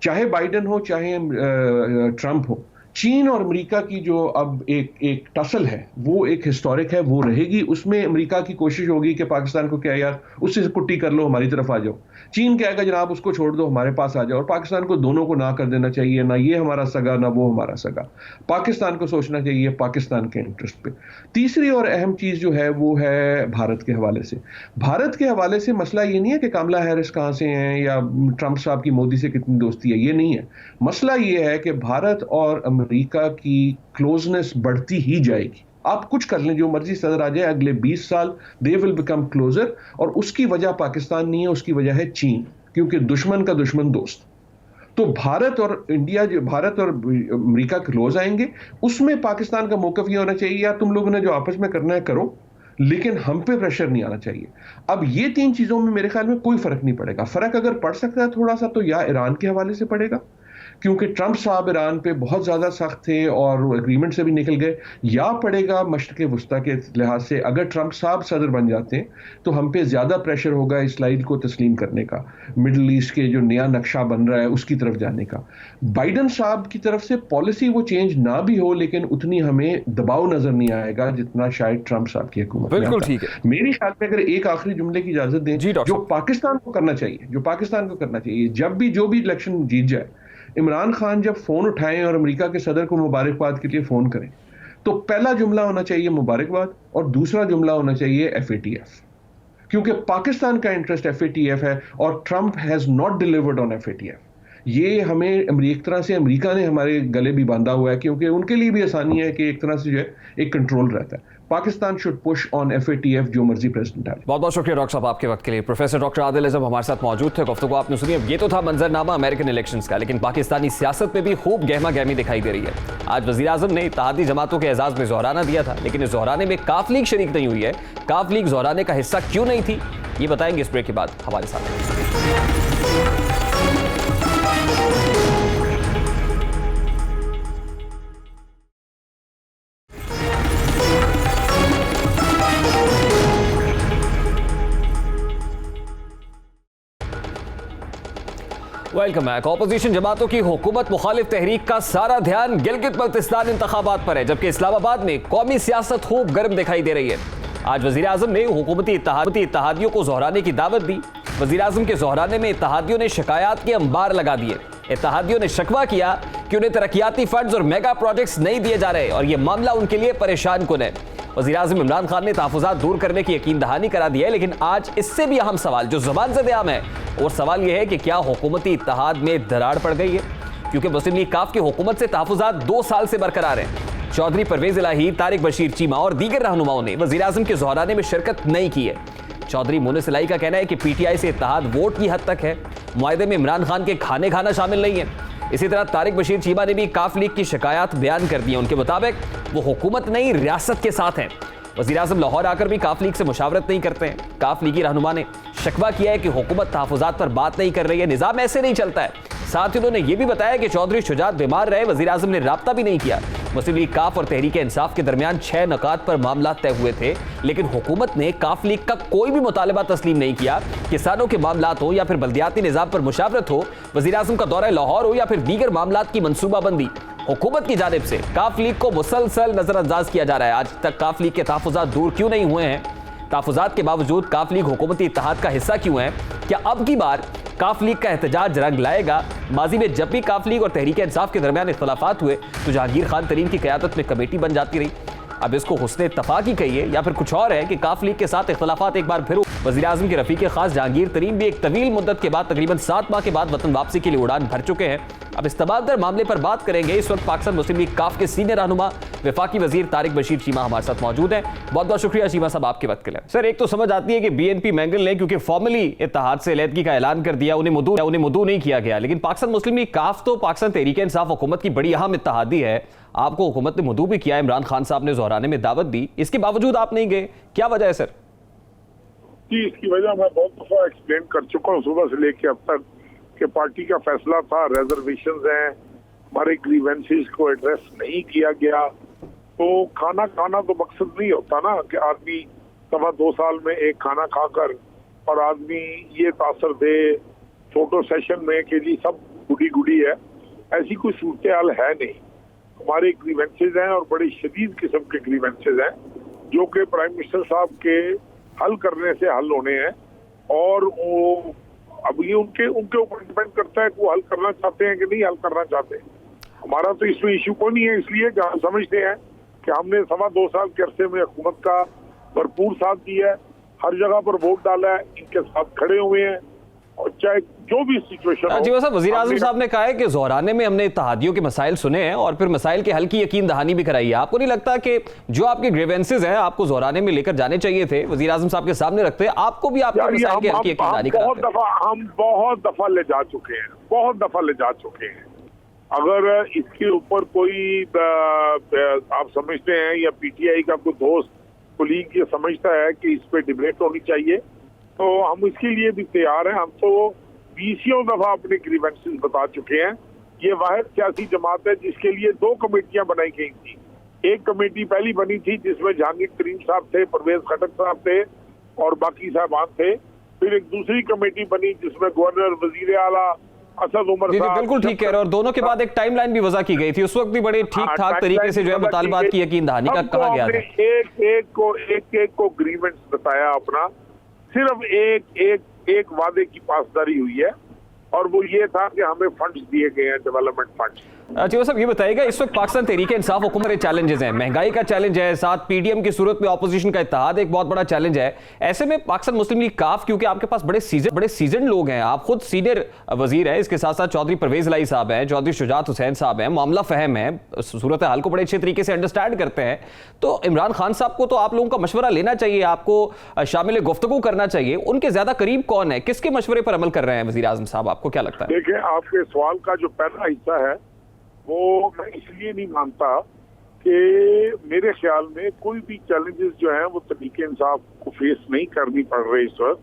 चाहे बाइडेन हो चाहे ट्रंप हो, चीन और अमेरिका की जो अब एक टसल है वो एक हिस्टोरिक है, वो रहेगी। उसमें अमेरिका की कोशिश होगी कि पाकिस्तान को क्या यार उससे पुट्टी कर लो, हमारी तरफ आ जाओ। चीन कहेगा जनाब उसको छोड़ दो, हमारे पास आ जाओ। और पाकिस्तान को दोनों को ना कर देना चाहिए, ना ये हमारा सगा ना वो हमारा सगा। पाकिस्तान को सोचना चाहिए पाकिस्तान के इंटरेस्ट पे। तीसरी और अहम चीज जो है वो है भारत के हवाले से। भारत के हवाले से मसला ये नहीं है कि कमला हैरिस कहाँ से हैं या ट्रंप साहब की मोदी से कितनी दोस्ती है, ये नहीं है। मसला ये है कि भारत और अमेरिका की क्लोजनेस बढ़ती ही जाएगी। आप कुछ कर लें, जो मर्जी सदर आ जाए, अगले 20 साल दे विल बिकम क्लोजर। और उसकी वजह पाकिस्तान नहीं है, उसकी वजह है चीन, क्योंकि दुश्मन का दुश्मन दोस्त। तो भारत और अमेरिका क्लोज आएंगे, उसमें पाकिस्तान का मौकफ ये होना चाहिए यार तुम लोगों ने जो आपस में करना है करो, लेकिन हम पे प्रेशर नहीं आना चाहिए। अब ये 3 चीजों में मेरे ख्याल में कोई फर्क नहीं पड़ेगा। फर्क अगर पड़ सकता है थोड़ा सा तो या ईरान के हवाले से पड़ेगा, क्योंकि ट्रंप साहब ईरान पे बहुत ज़्यादा सख्त थे और एग्रीमेंट से भी निकल गए, या पड़ेगा मशरिक़ वस्ता के लिहाज से अगर ट्रंप साहब सदर बन जाते हैं तो हम पे ज़्यादा प्रेशर होगा इसराइल को तस्लीम करने का, मिडल ईस्ट के जो नया नक्शा बन रहा है उसकी तरफ जाने का। बाइडन साहब की तरफ से पॉलिसी वो चेंज ना भी हो, लेकिन उतनी हमें दबाव नजर नहीं आएगा जितना शायद ट्रंप साहब की हुकूमत में बिल्कुल आता। ठीक है। मेरे ख्याल में अगर एक आखिरी जुमले की इजाजत दें, जी, डॉक्टर जो पाकिस्तान को करना चाहिए, जब भी जो भी इलेक्शन जीत जाए, इमरान खान जब फोन उठाएं और अमेरिका के सदर को मुबारकबाद के लिए फोन करें, तो पहला जुमला होना चाहिए मुबारकबाद और दूसरा जुमला होना चाहिए FATF, क्योंकि पाकिस्तान का इंटरेस्ट FATF है और Trump has not delivered on FATF। ये हमें एक तरह से अमेरिका ने हमारे गले भी बांधा हुआ है, क्योंकि उनके लिए भी आसानी है कि एक तरह से जो है एक कंट्रोल रहता है। Pakistan should push on FATF, जो मर्जी प्रेसिडेंट डाले। बहुत बहुत शुक्रिया डॉक्टर साहब आपके वक्त के लिए। प्रोफेसर डॉक्टर आदिल अज़म हमारे साथ मौजूद थे, गुफ्तगू आपने सुनी। अब ये तो था मंजरनामा अमेरिकन इलेक्शंस का, लेकिन पाकिस्तानी सियासत में भी खूब गहमा गहमी दिखाई दे रही है। आज वज़ीर आज़म ने इत्तेहादी जमातों के एजाज में ज़ोहराना दिया था, लेकिन इस ज़ोहराने में काफ लीग शरीक नहीं हुई है। काफ लीग ज़ोहराने का हिस्सा क्यों नहीं थी, ये बताएंगे इस ब्रेक के बाद हमारे साथ। Welcome back. ऑपोजिशन जमातों की हुकूमत मुखालिफ तहरीक का सारा ध्यान गिलगित बल्तिस्तान इंतखाबात पर है, जबकि इस्लामाबाद में कौमी सियासत खूब गर्म दिखाई दे रही है। आज वजीर आजम ने हुकूमती इत्तेहादियों को जोहराने की दावत दी। वजीर आजम के जोहराने में इत्तेहादियों ने शिकायत के अंबार लगा दिए। इत्तेहादियों ने शिकवा किया कि उन्हें तरक्याती फंड्स और मेगा प्रोजेक्ट्स नहीं दिए जा रहे और यह मामला उनके लिए परेशान कुन है। वज़ीर आज़म इमरान खान ने तहफ़्फ़ुज़ात दूर करने की यकीन दहानी करा दी है, लेकिन आज इससे भी अहम सवाल जो ज़ुबान से आम है, और सवाल यह है कि क्या हुकूमती इत्तेहाद में दरार पड़ गई है, क्योंकि मुस्लिम लीग काफ की हुकूमत से तहफ़्फ़ुज़ात 2 साल से बरकरार हैं। चौधरी परवेज़ इलाही, तारिक बशीर चीमा और दीगर रहनुमाओं ने वज़ीर आज़म के ज़ोहराने में शिरकत नहीं की है। चौधरी मोनिस इलाही का कहना है कि PTI से इत्तेहाद वोट की हद तक है, मुआहदे में इमरान खान के खाने खाना शामिल नहीं है। इसी तरह तारिक बशीर चीमा ने भी काफ लीग की शिकायत बयान कर दी है। उनके मुताबिक वो हुकूमत नहीं रियासत के साथ हैं। वज़ीर आज़म लाहौर आकर भी काफ लीग से मुशावरत नहीं करते हैं। काफ लीगी रहनुमा ने शिकवा किया है कि हुकूमत तहफ़्फ़ुज़ात पर बात नहीं कर रही है, निज़ाम ऐसे नहीं चलता है। साथ ही उन्होंने ये भी बताया कि चौधरी शुजात बीमार रहे, वज़ीर आज़म ने राब्ता भी नहीं किया। मुस्लिम लीग काफ और तहरीक इंसाफ के दरमियान 6 नुकात पर मामला तय हुए थे, लेकिन हुकूमत ने काफ लीग का कोई भी मुतालबा तस्लीम नहीं किया। किसानों के मामलात हो या फिर बल्दियाती निज़ाम पर मुशावरत हो, वज़ीर आज़म का दौरा लाहौर हो या फिर दीगर मामलात की मनसूबाबंदी, हुकूमत की जानिब से काफ लीग को मुसलसल नजरअंदाज किया जा रहा है। आज तक काफ लीग के तहफ़्फ़ुज़ात दूर क्यों नहीं हुए हैं? तहफ़्फ़ुज़ात के बावजूद काफ लीग हुकूमती इत्तेहाद का हिस्सा क्यों है? क्या अब की बार काफ लीग का एहतजाज रंग लाएगा? माजी में जब भी काफ लीग और तहरीक इंसाफ के दरमियान इख्तलाफात हुए तो जहांगीर खान तरीन की क़यादत में कमेटी बन जाती रही। अब इसको हुस्न इत्तफ़ाक़ी कहिए या फिर कुछ और है कि काफ लीग के साथ इख्तलाफात एक बार फिर वज़ीर आज़म के रफ़ीक़ ख़ास जहांगीर तरीन भी एक तवील मुद्दत के बाद तकरीबन 7 माह के बाद वतन वापसी के लिए उड़ान भर चुके हैं। अब इस तबादर मामले पर बात करेंगे। इस वक्त पाकिस्तान मुस्लिम लीग काफ के सीनियर रहनुमा वफाकी वजीर तारिक बशीर चीमा हमारे साथ मौजूद हैं। बहुत बहुत शुक्रिया चीमा साहब आपके वक्त के लिए। सर, एक तो समझ आती है कि BNP मैंगल ने क्योंकि फॉर्मली इत्तेहाद से अलहदगी का ऐलान कर दिया, उन्हें मदू नहीं किया गया, लेकिन पाकिस्तान मुस्लिम लीग काफ तो पाकिस्तान तहरीक इंसाफ हुकूमत की बड़ी अहम इत्तेहादी है। आपको हुकूमत ने मदू भी किया, इमरान खान साहब ने ज़ोहराने में दावत दी, इसके बावजूद आप नहीं गए, क्या वजह है सर? जी, इसकी वजह मैं बहुत दफा एक्सप्लेन कर चुका हूँ सुबह से लेके अब तक कि पार्टी का फैसला था, रिजर्वेशंस हैं, हमारे ग्रीवेंसेस को एड्रेस नहीं किया गया। तो खाना खाना तो मकसद नहीं होता ना कि आदमी सवा 2 साल में एक खाना खाकर और आदमी ये तासर दे फोटो सेशन में कि जी सब गुडी गुडी है। ऐसी कोई सूरत हाल है नहीं। हमारे ग्रीवेंसेस हैं और बड़े शदीद किस्म के ग्रीवेंसेस हैं जो कि प्राइम मिनिस्टर साहब के हल करने से हल होने हैं, और वो अब ये उनके ऊपर डिपेंड करता है कि वो हल करना चाहते हैं कि नहीं हल करना चाहते। हमारा तो इसमें इशू कोई नहीं है, इसलिए कि हम समझते हैं कि हमने सवा 2 साल के अरसे में हुकूमत का भरपूर साथ दिया है, हर जगह पर वोट डाला है, इनके साथ खड़े हुए हैं, और चाहे जो भी सिचुएशन जी साहब, वज़ीर आज़म साहब ने कहा है कि ज़ोहराने में हमने इत्तेहादियों के मसाइल सुने हैं और फिर मसाइल के हल की यकीन दहानी भी कराई है। आपको नहीं लगता कि जो आपके ग्रीवेंसेस हैं आपको ज़ोहराने में लेकर जाने चाहिए थे, वज़ीर आज़म साहब के सामने रखते हैं, आपको भी आपके मसाइल के हल की यकीन दहानी कराते हैं? हम बहुत दफा ले जा चुके हैं। अगर इसके ऊपर कोई आप समझते हैं या PTI का कोई दोस्त कुलीग ये समझता है कि इस पे डिबेट होनी चाहिए, तो हम इसके लिए भी तैयार हैं। हम तो 20 दफा अपने ग्रीवेंसेस बता चुके हैं ये वाहिद सियासी जमात है जिसके लिए 2 कमेटियां बनाई गई थी। एक कमेटी पहली बनी थी जिसमें जहांगीर करीम साहब थे, परवेज खटक साहब थे और बाकी साहबान थे। फिर एक दूसरी कमेटी बनी जिसमें गवर्नर, वजीर आला असद उमर साहब। बिल्कुल ठीक कह रहे हैं। और दोनों के बाद एक टाइमलाइन भी वजह की गई थी, उस वक्त भी बड़े ठीक ठाक तरीके से जो है मुतालबात की यकीन दहानी का कहा गया था। एक को ग्रीवेंस बताया अपना, सिर्फ एक वादे की पासदारी हुई है और वो ये था कि हमें फंड्स दिए गए हैं, डेवलपमेंट फंड्स। अच्छा साहब, ये बताइएगा इस वक्त पाकिस्तान तहरीक इंसाफ हुकूमत चैलेंजेस हैं, महंगाई का चैलेंज है, साथ पीडीएम की सूरत में ऑपोजिशन का इत्तेहाद एक बहुत बड़ा चैलेंज है। ऐसे में पाकिस्तान मुस्लिम लीग काफ, क्योंकि आपके पास बड़े सीजन लोग हैं, आप खुद सीनियर वजीर हैं, इसके साथ साथ चौधरी परवेज लाई साहब हैं, चौधरी शुजात हुसैन साहब हैं, मामला फहम है, सूरत हाल को बड़े अच्छे तरीके से अंडरस्टैंड करते हैं, तो इमरान खान साहब को तो आप लोगों का मशवरा लेना चाहिए, आपको शामिल गुफ्तगू करना चाहिए। उनके ज्यादा करीब कौन है, किसके मशवरे पर अमल कर रहे हैं वजीर आजम साहब, आपको क्या लगता है? देखिए, आपके सवाल का जो पहला हिस्सा है वो मैं इसलिए नहीं मानता कि मेरे ख्याल में कोई भी चैलेंजेस जो हैं वो तहरीक इंसाफ को फेस नहीं करनी पड़ रही इस वक्त।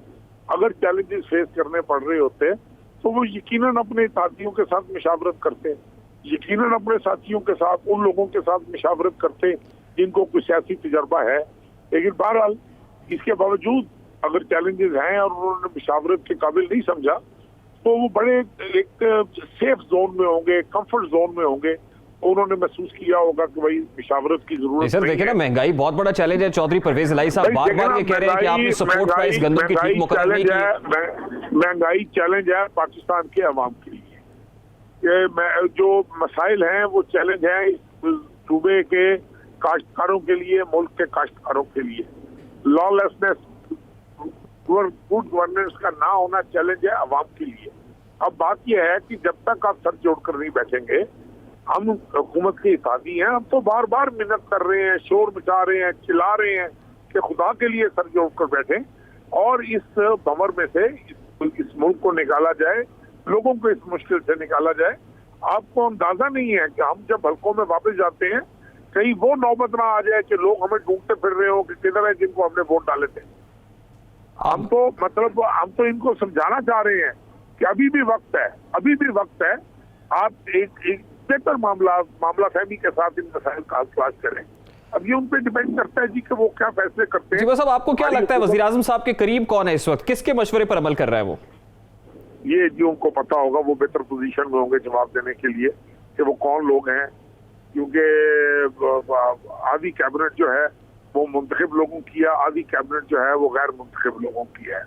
अगर चैलेंजेस फेस करने पड़ रहे होते तो वो यकीनन अपने साथियों के साथ मशावरत करते, यकीनन अपने साथियों के साथ, उन लोगों के साथ मशावरत करते जिनको कोई सियासी तजर्बा है। लेकिन बहरहाल इसके बावजूद अगर चैलेंजेस हैं और उन्होंने मशावरत के काबिल नहीं समझा तो वो बड़े एक सेफ जोन में होंगे, कंफर्ट जोन में होंगे। उन्होंने महसूस किया होगा कि भाई मशावरत की जरूरत सर देखिए ना, महंगाई बहुत बड़ा चैलेंज है। चौधरी परवेज लाई साहब बार बार ये कह रहे हैं कि आपने सपोर्ट प्राइस गंदम की ठीक मुकर्रर नहीं की। महंगाई चैलेंज है पाकिस्तान के अवाम के लिए। जो मसाइल हैं वो चैलेंज है इस सूबे के काश्तकारों के लिए, मुल्क के काश्तकारों के लिए। लॉलेसनेस, गुड गवर्नेंस का ना होना चैलेंज है अवाम के लिए। अब बात यह है कि जब तक आप सर जोड़कर नहीं बैठेंगे, हम हुकूमत के इत्तेहादी हैं, हम तो बार बार मिन्नत कर रहे हैं, शोर मचा रहे हैं, चिल्ला रहे हैं कि खुदा के लिए सर जोड़कर बैठें और इस भंवर में से इस मुल्क को निकाला जाए, लोगों को इस मुश्किल से निकाला जाए। आपको अंदाजा नहीं है कि हम जब हल्कों में वापस जाते हैं कहीं वो नौबत ना आ जाए कि लोग हमें ढूंढते फिर रहे हो कि किधर है जिनको हमने वोट डाले थे। हम तो इनको समझाना चाह रहे हैं कि अभी भी वक्त है। आप एक बेहतर मामला फहमी के साथ इन मसाइल का हल तलाश करें। अब ये उन पे डिपेंड करता है जी कि वो क्या फैसले करते हैं। जी साहब, आपको क्या लगता है वजीर आजम साहब के करीब कौन है इस वक्त, किसके मशवरे पर अमल कर रहा है वो? ये जो उनको पता होगा वो बेहतर पोजीशन में होंगे जवाब देने के लिए कि वो कौन लोग हैं, क्योंकि आधी कैबिनेट जो है वो मुंतखब लोगों की है, आधी कैबिनेट जो है वो गैर मुंतखब लोगों की है।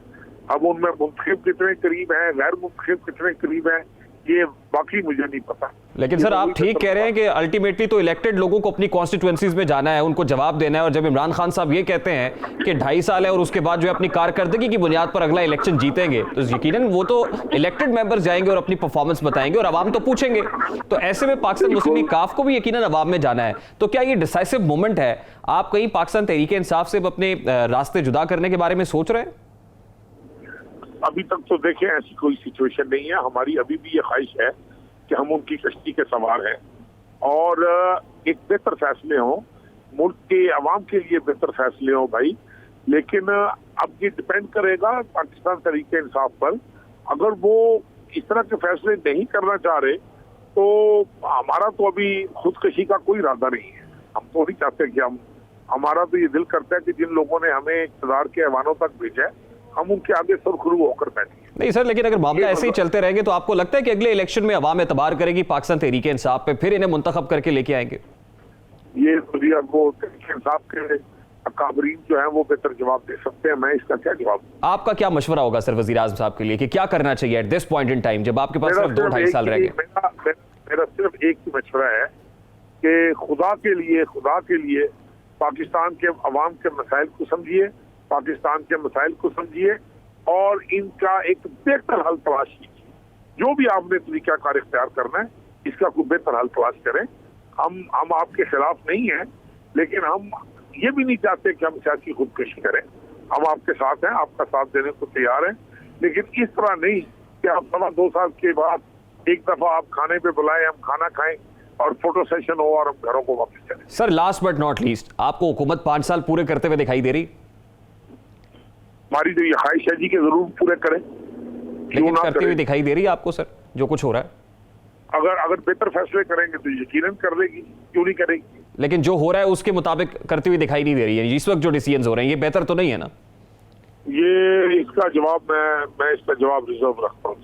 अब उनमें मुंतखब कितने करीब हैं, गैर मुंतखब कितने करीब हैं, ये बाकी मुझे नहीं पता। लेकिन सर आप ठीक कह रहे हैं कि अल्टीमेटली तो इलेक्टेड लोगों को अपनी कॉन्स्टिट्यूएंसीज में जाना है, उनको जवाब देना है। और जब इमरान खान साहब ये कहते हैं कि 2.5 साल है और उसके बाद जो है अपनी कारकर्दगी की बुनियाद पर अगला इलेक्शन जीतेंगे, तो यकीनन वो तो इलेक्टेड मेंबर्स जाएंगे और अपनी परफॉर्मेंस बताएंगे और अवाम तो पूछेंगे। तो ऐसे में पाकिस्तान मुस्लिम लीग काफ को भी यकीनन अवाम में जाना है। तो क्या ये डिसाइसिव मोमेंट है? आप कहीं पाकिस्तान तहरीक इंसाफ से अपने रास्ते जुदा करने के बारे में सोच रहे हैं? अभी तक तो देखें ऐसी कोई सिचुएशन नहीं है। हमारी अभी भी ये ख्वाहिश है कि हम उनकी कश्ती के सवार हैं और एक बेहतर फैसले हों, मुल्क के अवाम के लिए बेहतर फैसले हों भाई। लेकिन अब ये डिपेंड करेगा पाकिस्तान तहरीक इंसाफ पर। अगर वो इस तरह के फैसले नहीं करना चाह रहे तो हमारा तो अभी खुदकशी का कोई इरादा नहीं है। हम तो नहीं चाहते कि हमारा तो ये दिल करता है कि जिन लोगों ने हमें इक़्तिदार के ऐवानों तक भेजा है हम उनके आगे सुरखरू होकर बैठे। नहीं सर, लेकिन अगर मामला ऐसे ही चलते रहेंगे तो आपको लगता है कि अगले इलेक्शन में अवाम एतबार करेगी पाकिस्तान तहरीक इंसाफ पे, फिर इन्हें मुंतखब करके लेके आएंगे? ये वो तहरीक इंसाफ के अकाबरीन जो है वो बेहतर जवाब दे सकते हैं। मैं इसका क्या जवाब दूं? आपका क्या मशवरा होगा सर वजीर आज़म साहब के लिए कि क्या करना चाहिए at this point in time, जब आपके पास सिर्फ 2-2.5 साल रह गए? मेरा सिर्फ एक ही मशवरा है कि खुदा के लिए पाकिस्तान के अवाम के मसाइल को समझिए, पाकिस्तान के मसाइल को समझिए और इनका एक बेहतर हल तलाश कीजिए। जो भी आपने तरीकाकार इख्तियार करना है इसका कोई बेहतर हल तलाश करें। हम आपके खिलाफ नहीं हैं, लेकिन हम ये भी नहीं चाहते कि हम सियासी खुदकशी करें। हम आपके साथ हैं, आपका साथ देने को तैयार हैं, लेकिन इस तरह नहीं कि आप 2 साल के बाद एक दफा आप खाने पे बुलाएं, हम खाना खाएं और फोटो सेशन हो और हम घरों को वापस चलें। Sir last but not least, आपको हुकूमत 5 साल पूरे करते हुए दिखाई दे रही? हमारी जो ये ख्वाहिश है जी कि जरूर पूरे करें। लेकिन करती हुई दिखाई दे रही है आपको सर जो कुछ हो रहा है? अगर बेहतर फैसले करेंगे तो यकीनन कर देगी, क्यों नहीं करेगी। लेकिन जो हो रहा है उसके मुताबिक करते हुए दिखाई नहीं दे रही है इस वक्त जो डिसीजंस हो रहे हैं, ये बेहतर तो नहीं है ना? ये इसका जवाब मैं इसका जवाब रिजर्व रखता हूँ।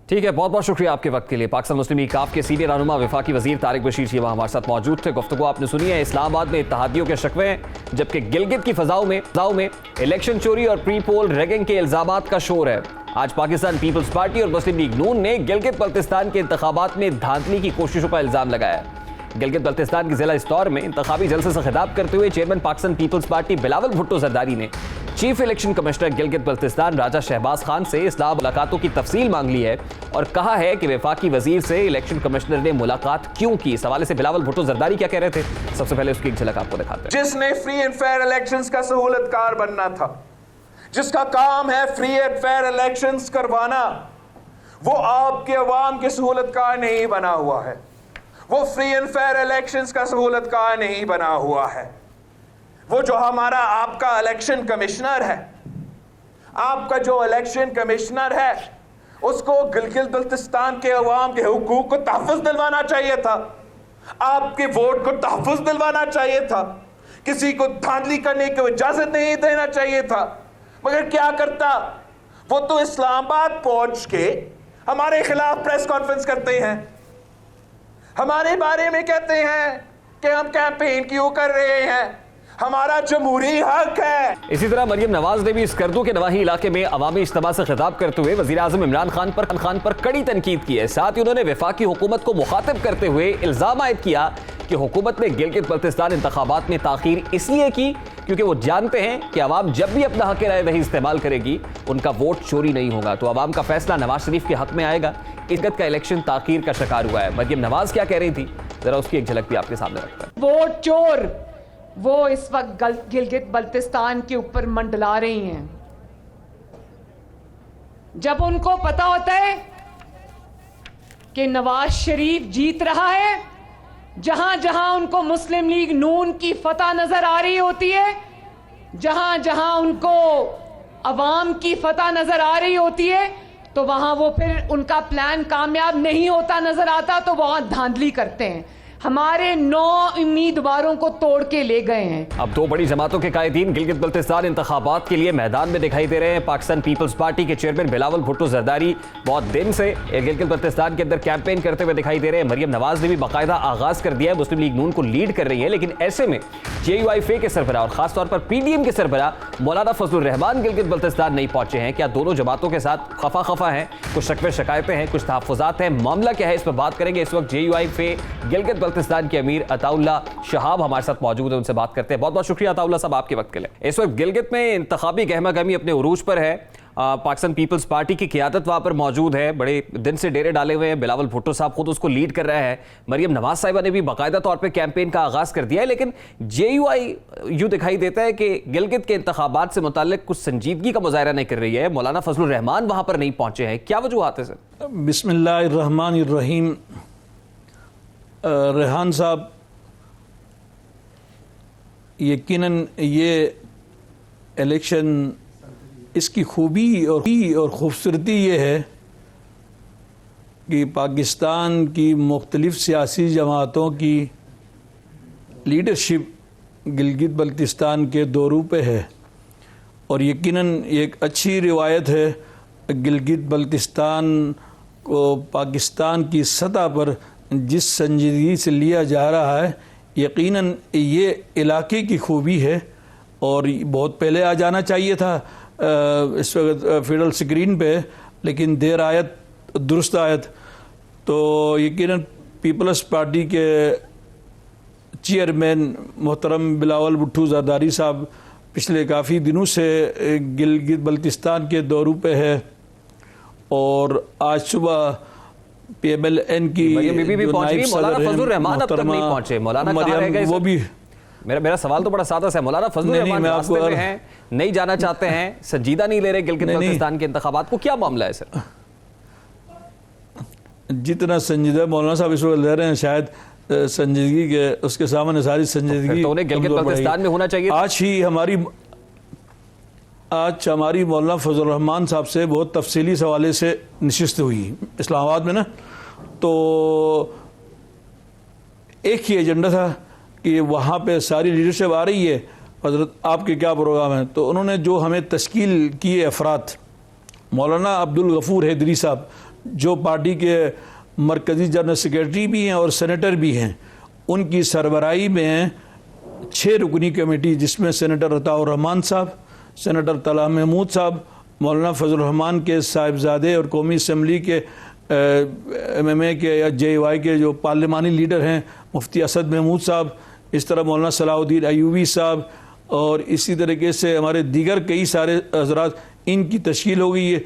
ठीक है, बहुत बहुत शुक्रिया आपके वक्त के लिए। पाकिस्तान मुस्लिम लीग काफ के सीनियर रहनुमा वफाकी वजीर तारिक बशीर जी हमारे साथ मौजूद थे। गुफ्तगू आपने सुनी है। इस्लामाबाद में इत्तेहादियों के शिकवे हैं, जबकि गिलगित की फजाओं में इलेक्शन चोरी और प्री पोल रैगिंग के इल्जामात का शोर है। आज पाकिस्तान पीपल्स पार्टी और मुस्लिम लीग नून ने गिलगित बल्तिस्तान के इंतखाबात में धांधली की कोशिशों का इल्जाम लगाया। गिलगित बल्तिस्तान के जिला इस्तौर में इंतखाबी जलसे से खिताब करते हुए चेयरमैन पाकिस्तान पीपल्स पार्टी बिलावल भुट्टो जरदारी ने chief election commissioner Gilgit Baltistan Raja Shahbaz Khan से इस्लाह मुलाकातों की तफसील मांग ली है और कहा है कि वफाकी वजीर से इलेक्शन कमिश्नर ने मुलाकात क्यों की। इस हवाले से बिलावल भुट्टो जरदारी क्या कह रहे थे, सबसे पहले उसकी एक झलक आपको दिखाते हैं। जिसने फ्री एंड फेयर इलेक्शंस का सहूलतकार बनना था, जिसका काम है फ्री एंड फेयर इलेक्शंस करवाना, वो आपके अवाम के सहूलतकार नहीं बना हुआ है। वो फ्री एंड फेयर इलेक्शंस का सहूलतकार नहीं बना हुआ है। वो जो हमारा आपका इलेक्शन कमिश्नर है, आपका जो इलेक्शन कमिश्नर है, उसको गिलगित बल्तिस्तान के अवाम के हुकूक को तहफ़्फ़ुज़ दिलवाना चाहिए था, आपके वोट को तहफ़्फ़ुज़ दिलवाना चाहिए था, किसी को धांधली करने की इजाज़त नहीं देना चाहिए था। मगर क्या करता, वो तो इस्लामाबाद पहुंच के हमारे खिलाफ प्रेस कॉन्फ्रेंस करते हैं, हमारे बारे में कहते हैं कि हम कैंपेन क्यों कर रहे हैं, हमारा जमहूरी हक है। इसी तरह मरियम नवाज ने भी स्कर्दू के नवाही इलाके में अवामी इज्तिमा से खिताब करते हुए वजीर आजम इमरान खान पर कड़ी तनकीद की है। साथ ही उन्होंने वफाकी हुकूमत को मुखातिब करते हुए इल्जाम आयद किया कि हुकूमत ने गिलगित बल्तिस्तान इंतखाबात में ताखीर इसलिए की क्योंकि वो जानते हैं कि अवाम जब भी अपना हक राय दही इस्तेमाल करेगी उनका वोट चोरी नहीं होगा, तो अवाम का फैसला नवाज शरीफ के हक में आएगा। इस का इलेक्शन ताखीर का शिकार हुआ है। मरियम नवाज क्या कह रही थी, जरा उसकी एक झलक भी आपके सामने रखता है। वोट चोर वो इस वक्त गिलगित बल्तिस्तान के ऊपर मंडला रही हैं। जब उनको पता होता है कि नवाज शरीफ जीत रहा है, जहां जहां उनको मुस्लिम लीग नून की फतह नजर आ रही होती है, जहां जहां उनको अवाम की फतह नजर आ रही होती है, तो वहां वो फिर उनका प्लान कामयाब नहीं होता नजर आता, तो वहां धांधली करते हैं। हमारे 9 उम्मीदवारों को तोड़ के ले गए हैं। अब दो बड़ी जमातों के कायदीन गिलगित बल्तिस्तान इंतखाबात के लिए मैदान में दिखाई दे रहे हैं। पाकिस्तान पीपल्स पार्टी के चेयरमैन बिलावल भुट्टो जरदारी बहुत दिन से गिलगित बल्तिस्तान के अंदर कैंपेन करते हुए दिखाई दे रहे हैं। मरियम नवाज ने भी बाकायदा आगाज कर दिया है, मुस्लिम लीग नून को लीड कर रही है। लेकिन ऐसे में JUIF के सरबराह और खासतौर पर PDM के सरबराह मौलाना फजलुर रहमान गिलगित बल्तिस्तान नहीं पहुंचे हैं। क्या दोनों जमातों के साथ खफा हैं, कुछ शिकवे शिकायतें हैं, कुछ तहफ़्फ़ुज़ात हैं, मामला क्या है, इस पर बात करेंगे। इस वक्त JUIF गिलगित बल्तिस्तान के अमीर अताउल्ला शहाब हमारे साथ मौजूद है, उनसे बात करते हैं। बहुत बहुत शुक्रिया अताउल्ला साहब आपके वक्त के लिए। इस वक्त गिलगित में इंतखाबी गहमा गहमी अपने उरूज पर है। पाकिस्तान पीपल्स पार्टी की क़ियादत वहां पर मौजूद है, बड़े दिन से डेरे डाले हुए हैं। बिलावल भुट्टो साहब खुद उसको लीड कर रहा है। मरियम नवाज साहिबा ने भी बाकायदा तौर पर कैंपेन का आगाज कर दिया है। लेकिन JUI दिखाई देता है कि गिलगित के इंतखाबात से मुताल्लिक कुछ संजीदगी का मुजाहरा नहीं कर रही है। मौलाना फजलुर रहमान वहां पर नहीं पहुंचे हैं, क्या वजूहात है सर? बिस्मिल्लाहिर्रहमानिर्रहीम। रेहान साहब, यकीनन ये इलेक्शन, इसकी खूबी और ख़ूबसूरती ये है कि पाकिस्तान की मुख्तलिफ़ सियासी जमातों की लीडरशिप गिलगित बल्तिस्तान के दौरू पे है और यकीनन एक अच्छी रिवायत है। गिलगित बल्तिस्तान को पाकिस्तान की सतह पर जिस संजीदगी से लिया जा रहा है, यकीनन ये इलाके की खूबी है और बहुत पहले आ जाना चाहिए था इस वक्त फेडरल स्क्रीन पे, लेकिन देर आयत दुरुस्त आयत। तो यकीनन पीपल्स पार्टी के चेयरमैन मोहतरम बिलावल भुट्टो जरदारी साहब पिछले काफ़ी दिनों से गिलगित बल्तिस्तान के दौरू पे है और आज सुबह PMLN की वो भी। मेरा सवाल तो बड़ा सादा है। मौलाना फजलुर रहमान रास्ते में हैं, नहीं जाना चाहते हैं, संजीदा नहीं ले रहे गिलगित बल्तिस्तान के इंतखाबात को, क्या मामला है सर? जितना संजीदा मौलाना साहब इस वक्त ले रहे हैं, शायद संजीदगी के उसके सामने सारी संजीदगी तो उन्हें गिलगित बल्तिस्तान में होना चाहिए। आज हमारी मौलाना फजलुर रहमान साहब से बहुत तफसीली सवाले से नशिस्त हुई इस्लामाबाद में ना, तो एक ही एजेंडा था कि वहाँ पे सारी लीडरशिप आ रही है, हजरत आपके क्या प्रोग्राम है। तो उन्होंने जो हमें तश्कील किए अफराद, मौलाना अब्दुल गफूर हैदरी साहब जो पार्टी के मरकज़ी जनरल सेक्रेटरी भी हैं और सेनेटर भी हैं, उनकी सरबराही में 6 रुकनी कमेटी जिसमें सेनेटर अताउर रहमान साहब, सेनेटर तला महमूद साहब, मौलाना फजल रहमान के साहिबजादे और कौमी असम्बली के MMA के या JY के जो पार्लिमानी लीडर हैं मुफ्ती असद महमूद साहब, इस तरह मौलाना सलाहुद्दीन अयूबी साहब और इसी तरीके से हमारे दीगर कई सारे हजरात, इनकी तश्कील हो गई है।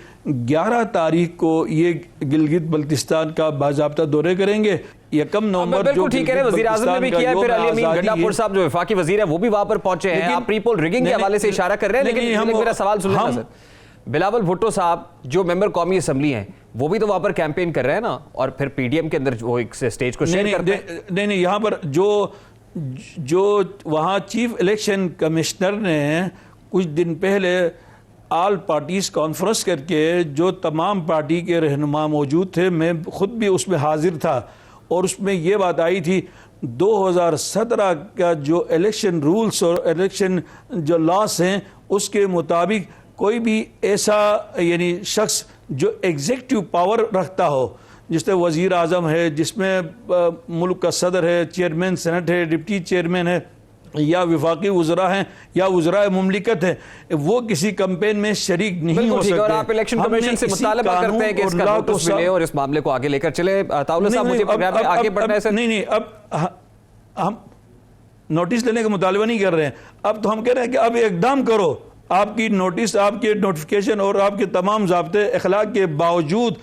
11 तारीख को ये गिलगित बल्तिस्तान का बाज़ाब्ता दौरे करेंगे। 1 नवंबर जो ठीक है, वज़ीर आज़म ने भी किया है, फिर अली अमीन गंडापुर साहब जो वफाकी वज़ीर है वो भी वहां पर पहुंचे हैं। आप प्री पोल रिगिंग के हवाले से इशारा कर रहे हैं, लेकिन मेरा सवाल सुन लेना सर। बिलावल भुट्टो साहब जो मेंबर कौमी असम्बली हैं वो भी तो वहां पर कैंपेन कर रहे हैं ना, और फिर PDM के अंदर वो एक स्टेज को शेयर करते हैं। नहीं, यहाँ पर जो वहाँ चीफ इलेक्शन कमिश्नर ने कुछ दिन पहले ऑल पार्टीज़ कॉन्फ्रेंस करके जो तमाम पार्टी के रहनुमा मौजूद थे, मैं खुद भी उसमें हाजिर था, और उसमें ये बात आई थी 2017 का जो इलेक्शन रूल्स और इलेक्शन जो लॉस हैं उसके मुताबिक कोई भी ऐसा यानी शख्स जो एग्जीक्यूटिव पावर रखता हो, जिसमें वज़ीर आज़म है, जिसमें मुल्क का सदर है, चेयरमैन सेनेट है, डिप्टी चेयरमैन है, या वफाकी वज़रा हैं या वज़रा मुमलिकत है, वो किसी कैंपेन में शरीक नहीं हो सकते। और आप इलेक्शन कमीशन से मुतालबा करते हैं कि इसका नोटिस मिले और इस मामले को आगे लेकर चले। ताउला साहब, मुझे प्रोग्राम में आगे बढ़ना है सर। नहीं, अब हम नोटिस लेने का मुतालबा नहीं कर रहे हैं। अब तो हम कह रहे हैं कि अब इकदाम करो। आपकी नोटिस, आपके नोटिफिकेशन और आपके तमाम ज़ाब्ते अखलाक के बावजूद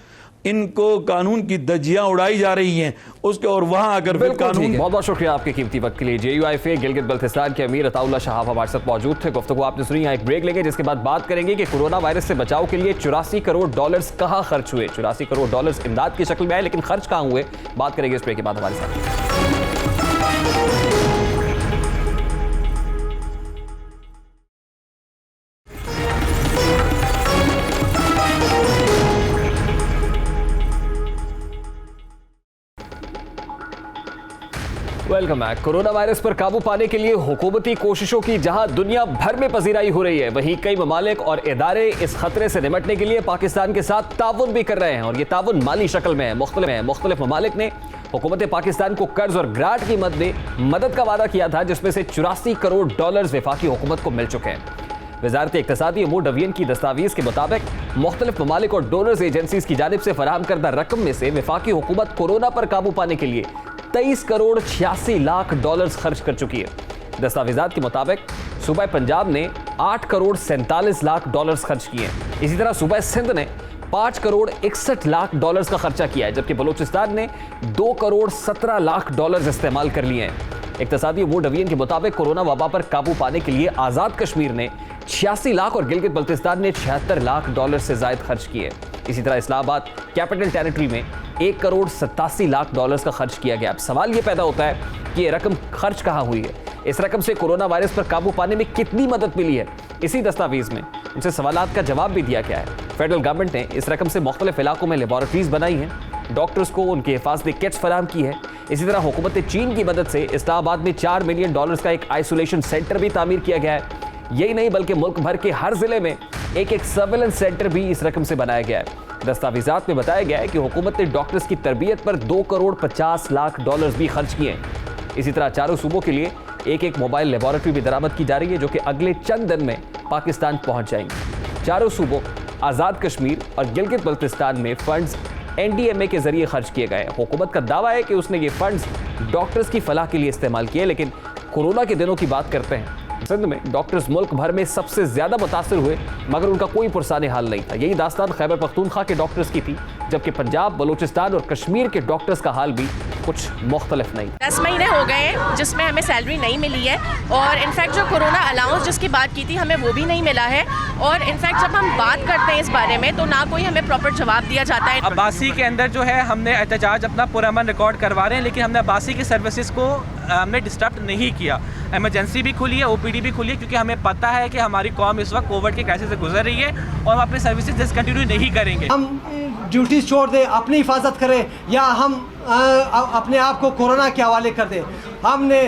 इनको कानून की धज्जियां उड़ाई जा रही हैं उसके, और वहां आकर फिर कानून। बहुत बहुत शुक्रिया आपके कीमती वक्त के लिए। JUIFA गिलगित बल्तिस्तान के अमीर अताउल्लाह शहाब हमारे साथ मौजूद थे। गुफ्तगू आपने सुनी। यहाँ एक ब्रेक लेंगे, जिसके बाद बात करेंगे कि कोरोना वायरस से बचाव के लिए $84 करोड़ कहाँ खर्च हुए। $84 करोड़ इमदाद की शक्ल में आए, लेकिन खर्च कहाँ हुए, बात करेंगे इस ब्रेक के बाद हमारे साथ। Welcome back. कोरोना वायरस पर काबू पाने के लिए हुकूमती कोशिशों की जहां दुनिया भर में पजीराई हो रही है, वहीं कई ममालिक और इदारे इस खतरे से निपटने के लिए पाकिस्तान के साथ ताउन भी कर रहे हैं, और ये ताउन माली शक्ल में है। मुख्तलिफ ममालिक ने हुकूमत पाकिस्तान को कर्ज और ग्रांट की मदद का वादा किया था, जिसमें से $84 करोड़ वफाकी हुकूमत को मिल चुके हैं। वजारत इक्तसादी अमूर डवीन की दस्तावेज के मुताबिक मुख्तलिफ ममालिक और डोनर्स एजेंसीज की जानिब से फराहम करदा रकम में से वफाकी हुकूमत कोरोना पर काबू पाने के लिए $23 करोड़ 86 लाख खर्च कर चुकी है। दस्तावेजात के मुताबिक सूबा पंजाब ने $8 करोड़ 47 लाख खर्च किए हैं। इसी तरह सूबा सिंध ने $5 करोड़ 61 लाख का खर्चा किया है, जबकि बलूचिस्तान ने $2 करोड़ 17 लाख इस्तेमाल कर लिए हैं। इक्तसादी अमूर डवीन के मुताबिक कोरोना वबा पर काबू पाने के लिए आज़ाद कश्मीर ने 86 लाख और गिलगित बल्तिस्तान ने $76 लाख से ज्यादा खर्च किए। इसी तरह इस्लामाबाद कैपिटल टेरिटरी में $1 करोड़ 87 लाख का खर्च किया गया। अब सवाल ये पैदा होता है कि ये रकम खर्च कहाँ हुई है, इस रकम से कोरोना वायरस पर काबू पाने में कितनी मदद मिली है। इसी दस्तावेज में उनसे सवालात का जवाब भी दिया गया है। फेडरल गवर्नमेंट ने इस रकम से मुख्तलिफ इलाकों में लेबॉरेटरीज बनाई हैं, डॉक्टर्स को उनकी हिफाजती किट्स फराहम की है। इसी तरह हुकूमत चीन की मदद से इस्लामाबाद में $4 मिलियन का एक आइसोलेशन सेंटर भी तामीर किया गया है। यही नहीं बल्कि मुल्क भर के हर जिले में एक सर्वेलेंस सेंटर भी इस रकम से बनाया गया है। दस्तावेजात में बताया गया है कि हुकूमत ने डॉक्टर्स की तरबियत पर $2 करोड़ 50 लाख भी खर्च किए हैं। इसी तरह चारों सूबों के लिए एक मोबाइल लेबॉरेटरी भी दरामद की जा रही है, जो कि अगले चंद दिन में पाकिस्तान पहुंच जाएंगे। चारों सूबों आज़ाद कश्मीर और गिलगित बल्तिस्तान में फंड्स NDMA के जरिए खर्च किए गए। हुकूमत का दावा है कि उसने ये फंड्स डॉक्टर्स की फलाह के लिए इस्तेमाल किए, लेकिन कोरोना के दिनों की बात करते हैं। सिंध में डॉक्टर्स मुल्क भर में सबसे ज्यादा मुतासर हुए, मगर उनका कोई पुरसाने हाल नहीं था। यही दास्तान खैबर पख्तूनख्वा के डॉक्टर्स की थी, जबकि पंजाब, बलूचिस्तान और कश्मीर के डॉक्टर्स का हाल भी कुछ मुख्तलिफ नहीं। 10 महीने हो गए हैं जिसमें हमें सैलरी नहीं मिली है और इनफैक्ट जो कोरोना अलाउंस जिसकी बात की थी हमें वो भी नहीं मिला है और इनफैक्ट जब हम बात करते हैं इस बारे में तो ना कोई हमें प्रॉपर जवाब दिया जाता है। अब्बासी के अंदर जो है हमने एहतजाज अपना पुरअमन रिकॉर्ड करवा रहे हैं, लेकिन हमने अब्बासी की सर्विसेज को हमने डिस्टर्ब नहीं किया। एमरजेंसी भी खुली है, ओपीडी भी खुली है, क्योंकि हमें पता है कि हमारी कौम इस वक्त कोविड के क्राइसिस से गुजर रही है और हम अपनी सर्विसेज डिसकंटिन्यू नहीं करेंगे। हम ड्यूटी छोड़ दें, अपनी हिफाजत करें या हम अपने आप को कोरोना के हवाले कर दें। हमने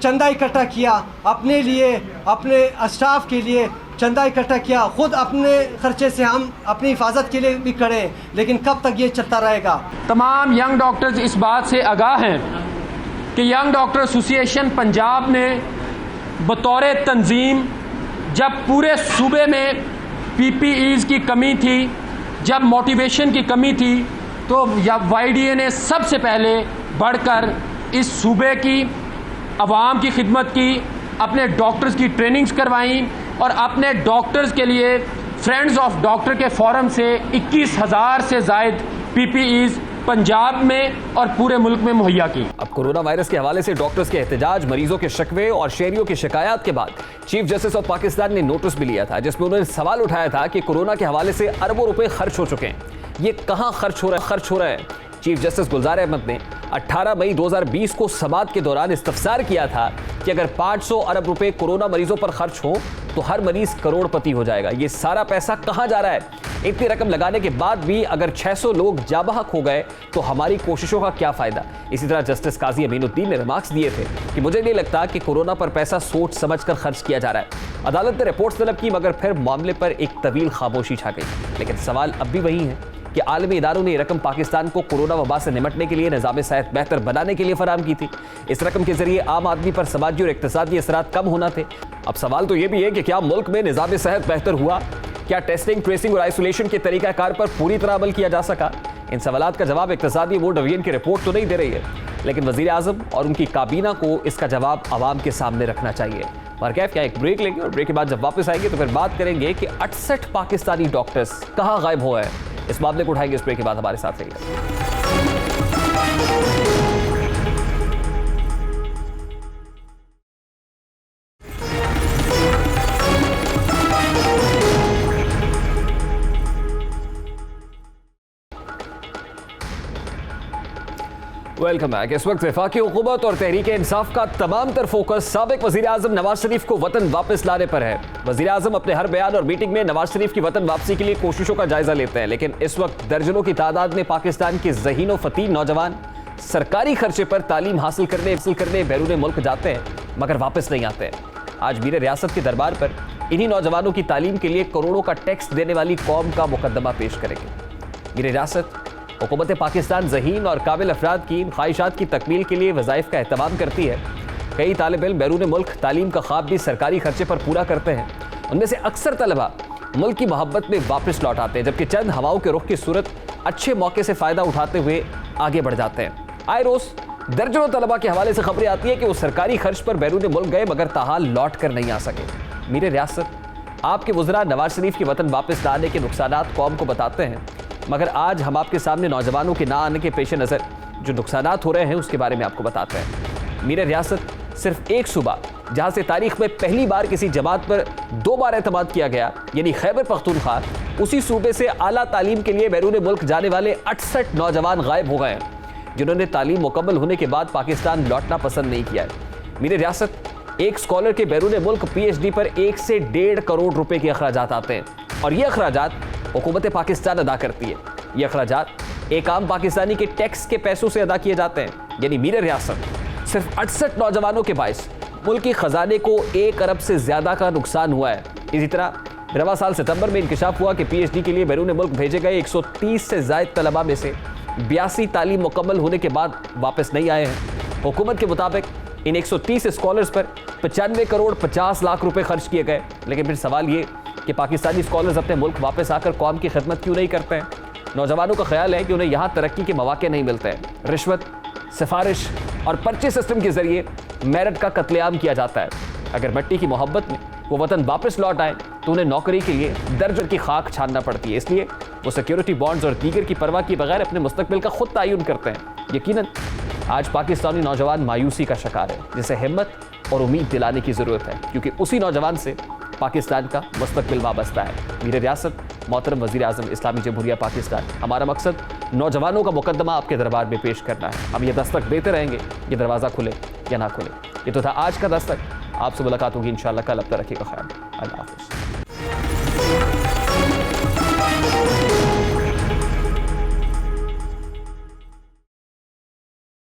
चंदा इकट्ठा किया अपने लिए, अपने स्टाफ के लिए चंदा इकट्ठा किया, खुद अपने खर्चे से हम अपनी हिफाजत के लिए भी करें, लेकिन कब तक ये चलता रहेगा। तमाम यंग डॉक्टर्स इस बात से आगाह हैं कि यंग डॉक्टर एसोसिएशन पंजाब ने बतौर तंजीम जब पूरे सूबे में PPEs की कमी थी, जब मोटिवेशन की कमी थी, तो YDA ने सबसे पहले बढ़कर इस सूबे की आवाम की खिदमत की, अपने डॉक्टर्स की ट्रेनिंग्स करवाई और अपने डॉक्टर्स के लिए फ्रेंड्स ऑफ डॉक्टर के फोरम से 21,000 से ज़ायद PPEs पंजाब में और पूरे मुल्क में मुहैया की। अब कोरोना वायरस के हवाले से डॉक्टर्स के एहतजाज, मरीजों के शिकवे और शहरियों की शिकायत के बाद चीफ जस्टिस ऑफ पाकिस्तान ने नोटिस भी लिया था, जिसमें उन्होंने सवाल उठाया था कि कोरोना के हवाले से अरबों रुपए खर्च हो चुके हैं, ये कहां खर्च हो रहे हैं। चीफ जस्टिस गुलजार अहमद ने 18 मई 2020 को समाअत के दौरान इस्तफसार किया था कि अगर 500 अरब रुपए कोरोना मरीजों पर खर्च हो तो हर मरीज करोड़पति हो जाएगा। ये सारा पैसा कहां जा रहा है? इतनी रकम लगाने के बाद भी अगर 600 लोग जाबहक हो गए तो हमारी कोशिशों का क्या फायदा? इसी तरह जस्टिस काजी अमीनुद्दीन ने रिमार्क्स दिए थे कि मुझे नहीं लगता कि कोरोना पर पैसा सोच समझकर खर्च किया जा रहा है। अदालत ने रिपोर्ट्स तलब की, मगर फिर मामले पर एक तवील खामोशी छा गई। लेकिन सवाल अब भी वही है कि आलमी इदारों ने यह रकम पाकिस्तान को कोरोना वबा से निपटने के लिए, निज़ाम सेहत बेहतर बनाने के लिए फराहम की थी। इस रकम के जरिए आम आदमी पर समाजी और इक्तिसादी असरात कम होना थे। अब सवाल तो यह भी है कि क्या मुल्क में निज़ाम सेहत बेहतर हुआ? क्या टेस्टिंग, ट्रेसिंग और आइसोलेशन के तरीकाकार पर पूरी तरह अमल किया जा सका? इन सवालात का जवाब इक्तिसादी वो डिवीजन की रिपोर्ट तो नहीं दे रही है, लेकिन वज़ीर आज़म और उनकी काबीना को इसका जवाब आवाम के सामने रखना चाहिए। और क्या एक ब्रेक लेंगे और ब्रेक के बाद जब वापस आएंगे तो फिर बात करेंगे कि 68 पाकिस्तानी डॉक्टर्स कहां गायब हुए हैं। इस मामले को उठाएंगे इस ब्रेक के बाद। हमारे साथ रहिए। Welcome back. इस वक्त वफाकी हुकूमत और तहरीक इंसाफ का तमाम तर फोकस साबिक वज़ीर आज़म नवाज शरीफ को वतन वापस लाने पर है। वज़ीर आज़म अपने हर बयान और मीटिंग में नवाज शरीफ की वतन वापसी के लिए कोशिशों का जायजा लेते हैं, लेकिन इस वक्त दर्जनों की तादाद में पाकिस्तान के ज़हीन व फतीन नौजवान सरकारी खर्चे पर तालीम हासिल करने बैरून मुल्क जाते हैं, मगर वापस नहीं आते हैं। आज मीर रियासत के दरबार पर इन्हीं नौजवानों की तालीम के लिए करोड़ों का टैक्स देने वाली कौम का मुकदमा पेश करेंगे। मीर रियासत हुकूमत पाकिस्तान ज़हीन और काबिल अफराद की इन ख्वाहिशात की तकमील के लिए वज़ाइफ का एहतमाम करती है। कई तालिब इल्म बैरून मुल्क तालीम का ख्वाब भी सरकारी खर्चे पर पूरा करते हैं। उनमें से अक्सर तलबा मुल्क की मोहब्बत में वापस लौट आते हैं, जबकि चंद हवाओं के रुख की सूरत अच्छे मौके से फ़ायदा उठाते हुए आगे बढ़ जाते हैं। आए रोज़ दर्जनों तलबा के हवाले से खबरें आती है कि वो सरकारी खर्च पर बैरून मुल्क गए, मगर ताहाल लौट कर नहीं आ सके। मीर रियासत आपके वज़रा नवाज शरीफ की वतन वापस लाने के नुकसानात कौम को बताते हैं, मगर आज हम आपके सामने नौजवानों के ना आने के पेश नज़र जो नुकसानात हो रहे हैं उसके बारे में आपको बताते हैं। मीर रियासत सिर्फ एक सूबा जहां से तारीख में पहली बार किसी जमात पर 2 बार एतमाद किया गया, यानी खैबर पख्तूनख्वा, उसी सूबे से आला तालीम के लिए बैरून मुल्क जाने वाले 68 नौजवान गायब हो गए हैं, जिन्होंने तालीम मुकम्मल होने के बाद पाकिस्तान लौटना पसंद नहीं किया है। मीर रियासत एक स्कॉलर के बैरून मुल्क PhD पर 1 से 1.5 करोड़ रुपए के अखराजात आते हैं, और ये अखराजात हुकूमत पाकिस्तान अदा करती है। ये अखराजात एक आम पाकिस्तानी के टैक्स के पैसों से अदा किए जाते हैं। यानी मीर रियासत सिर्फ 68 नौजवानों के बायस मुल्क के खजाने को 1 अरब से ज्यादा का नुकसान हुआ है। इसी तरह रवा साल सितंबर में इंकशाफ हुआ कि PhD के लिए बैरून मुल्क भेजे गए 130 से ज्यादा तलबा में से 82 तालीम मुकम्मल होने के बाद वापस नहीं आए हैं। हुकूमत के मुताबिक इन 130 स्कॉलर्स पर 95 करोड़ 50 लाख रुपए खर्च किए गए। लेकिन फिर सवाल ये कि पाकिस्तानी स्कॉलर्स अपने मुल्क वापस आकर कौम की खिदमत क्यों नहीं करते हैं? नौजवानों का ख्याल है कि उन्हें यहाँ तरक्की के मौके नहीं मिलते हैं। रिश्वत, सिफारिश और पर्चे सिस्टम के जरिए मेरिट का कत्लेआम किया जाता है। अगर मिट्टी की मोहब्बत में वो वतन वापस लौट आए तो उन्हें नौकरी के लिए दर्जन की खाक छानना पड़ती है। इसलिए वो सिक्योरिटी बॉन्ड्स और दीगर की परवाह किए बगैर अपने मुस्तकबिल का खुद तयन करते हैं। यकीनन आज पाकिस्तानी नौजवान मायूसी का शिकार है, जिसे हिम्मत और उम्मीद दिलाने की ज़रूरत है, क्योंकि उसी नौजवान से पाकिस्तान का मुस्तकबिल वाबस्ता है। मीर रियासत मोहतरम वज़ीर आज़म इस्लामी जमहूरिया पाकिस्तान, हमारा मकसद नौजवानों का मुकदमा आपके दरबार में पेश करना है। हम ये दस्तक देते रहेंगे, ये दरवाज़ा खुले या ना खुले। ये तो था आज का दस्तक। आपसे मुलाकात होगी इंशाअल्लाह कल। अब तक रखिएगा ख्याल। अल्लाह हाफ़िज़।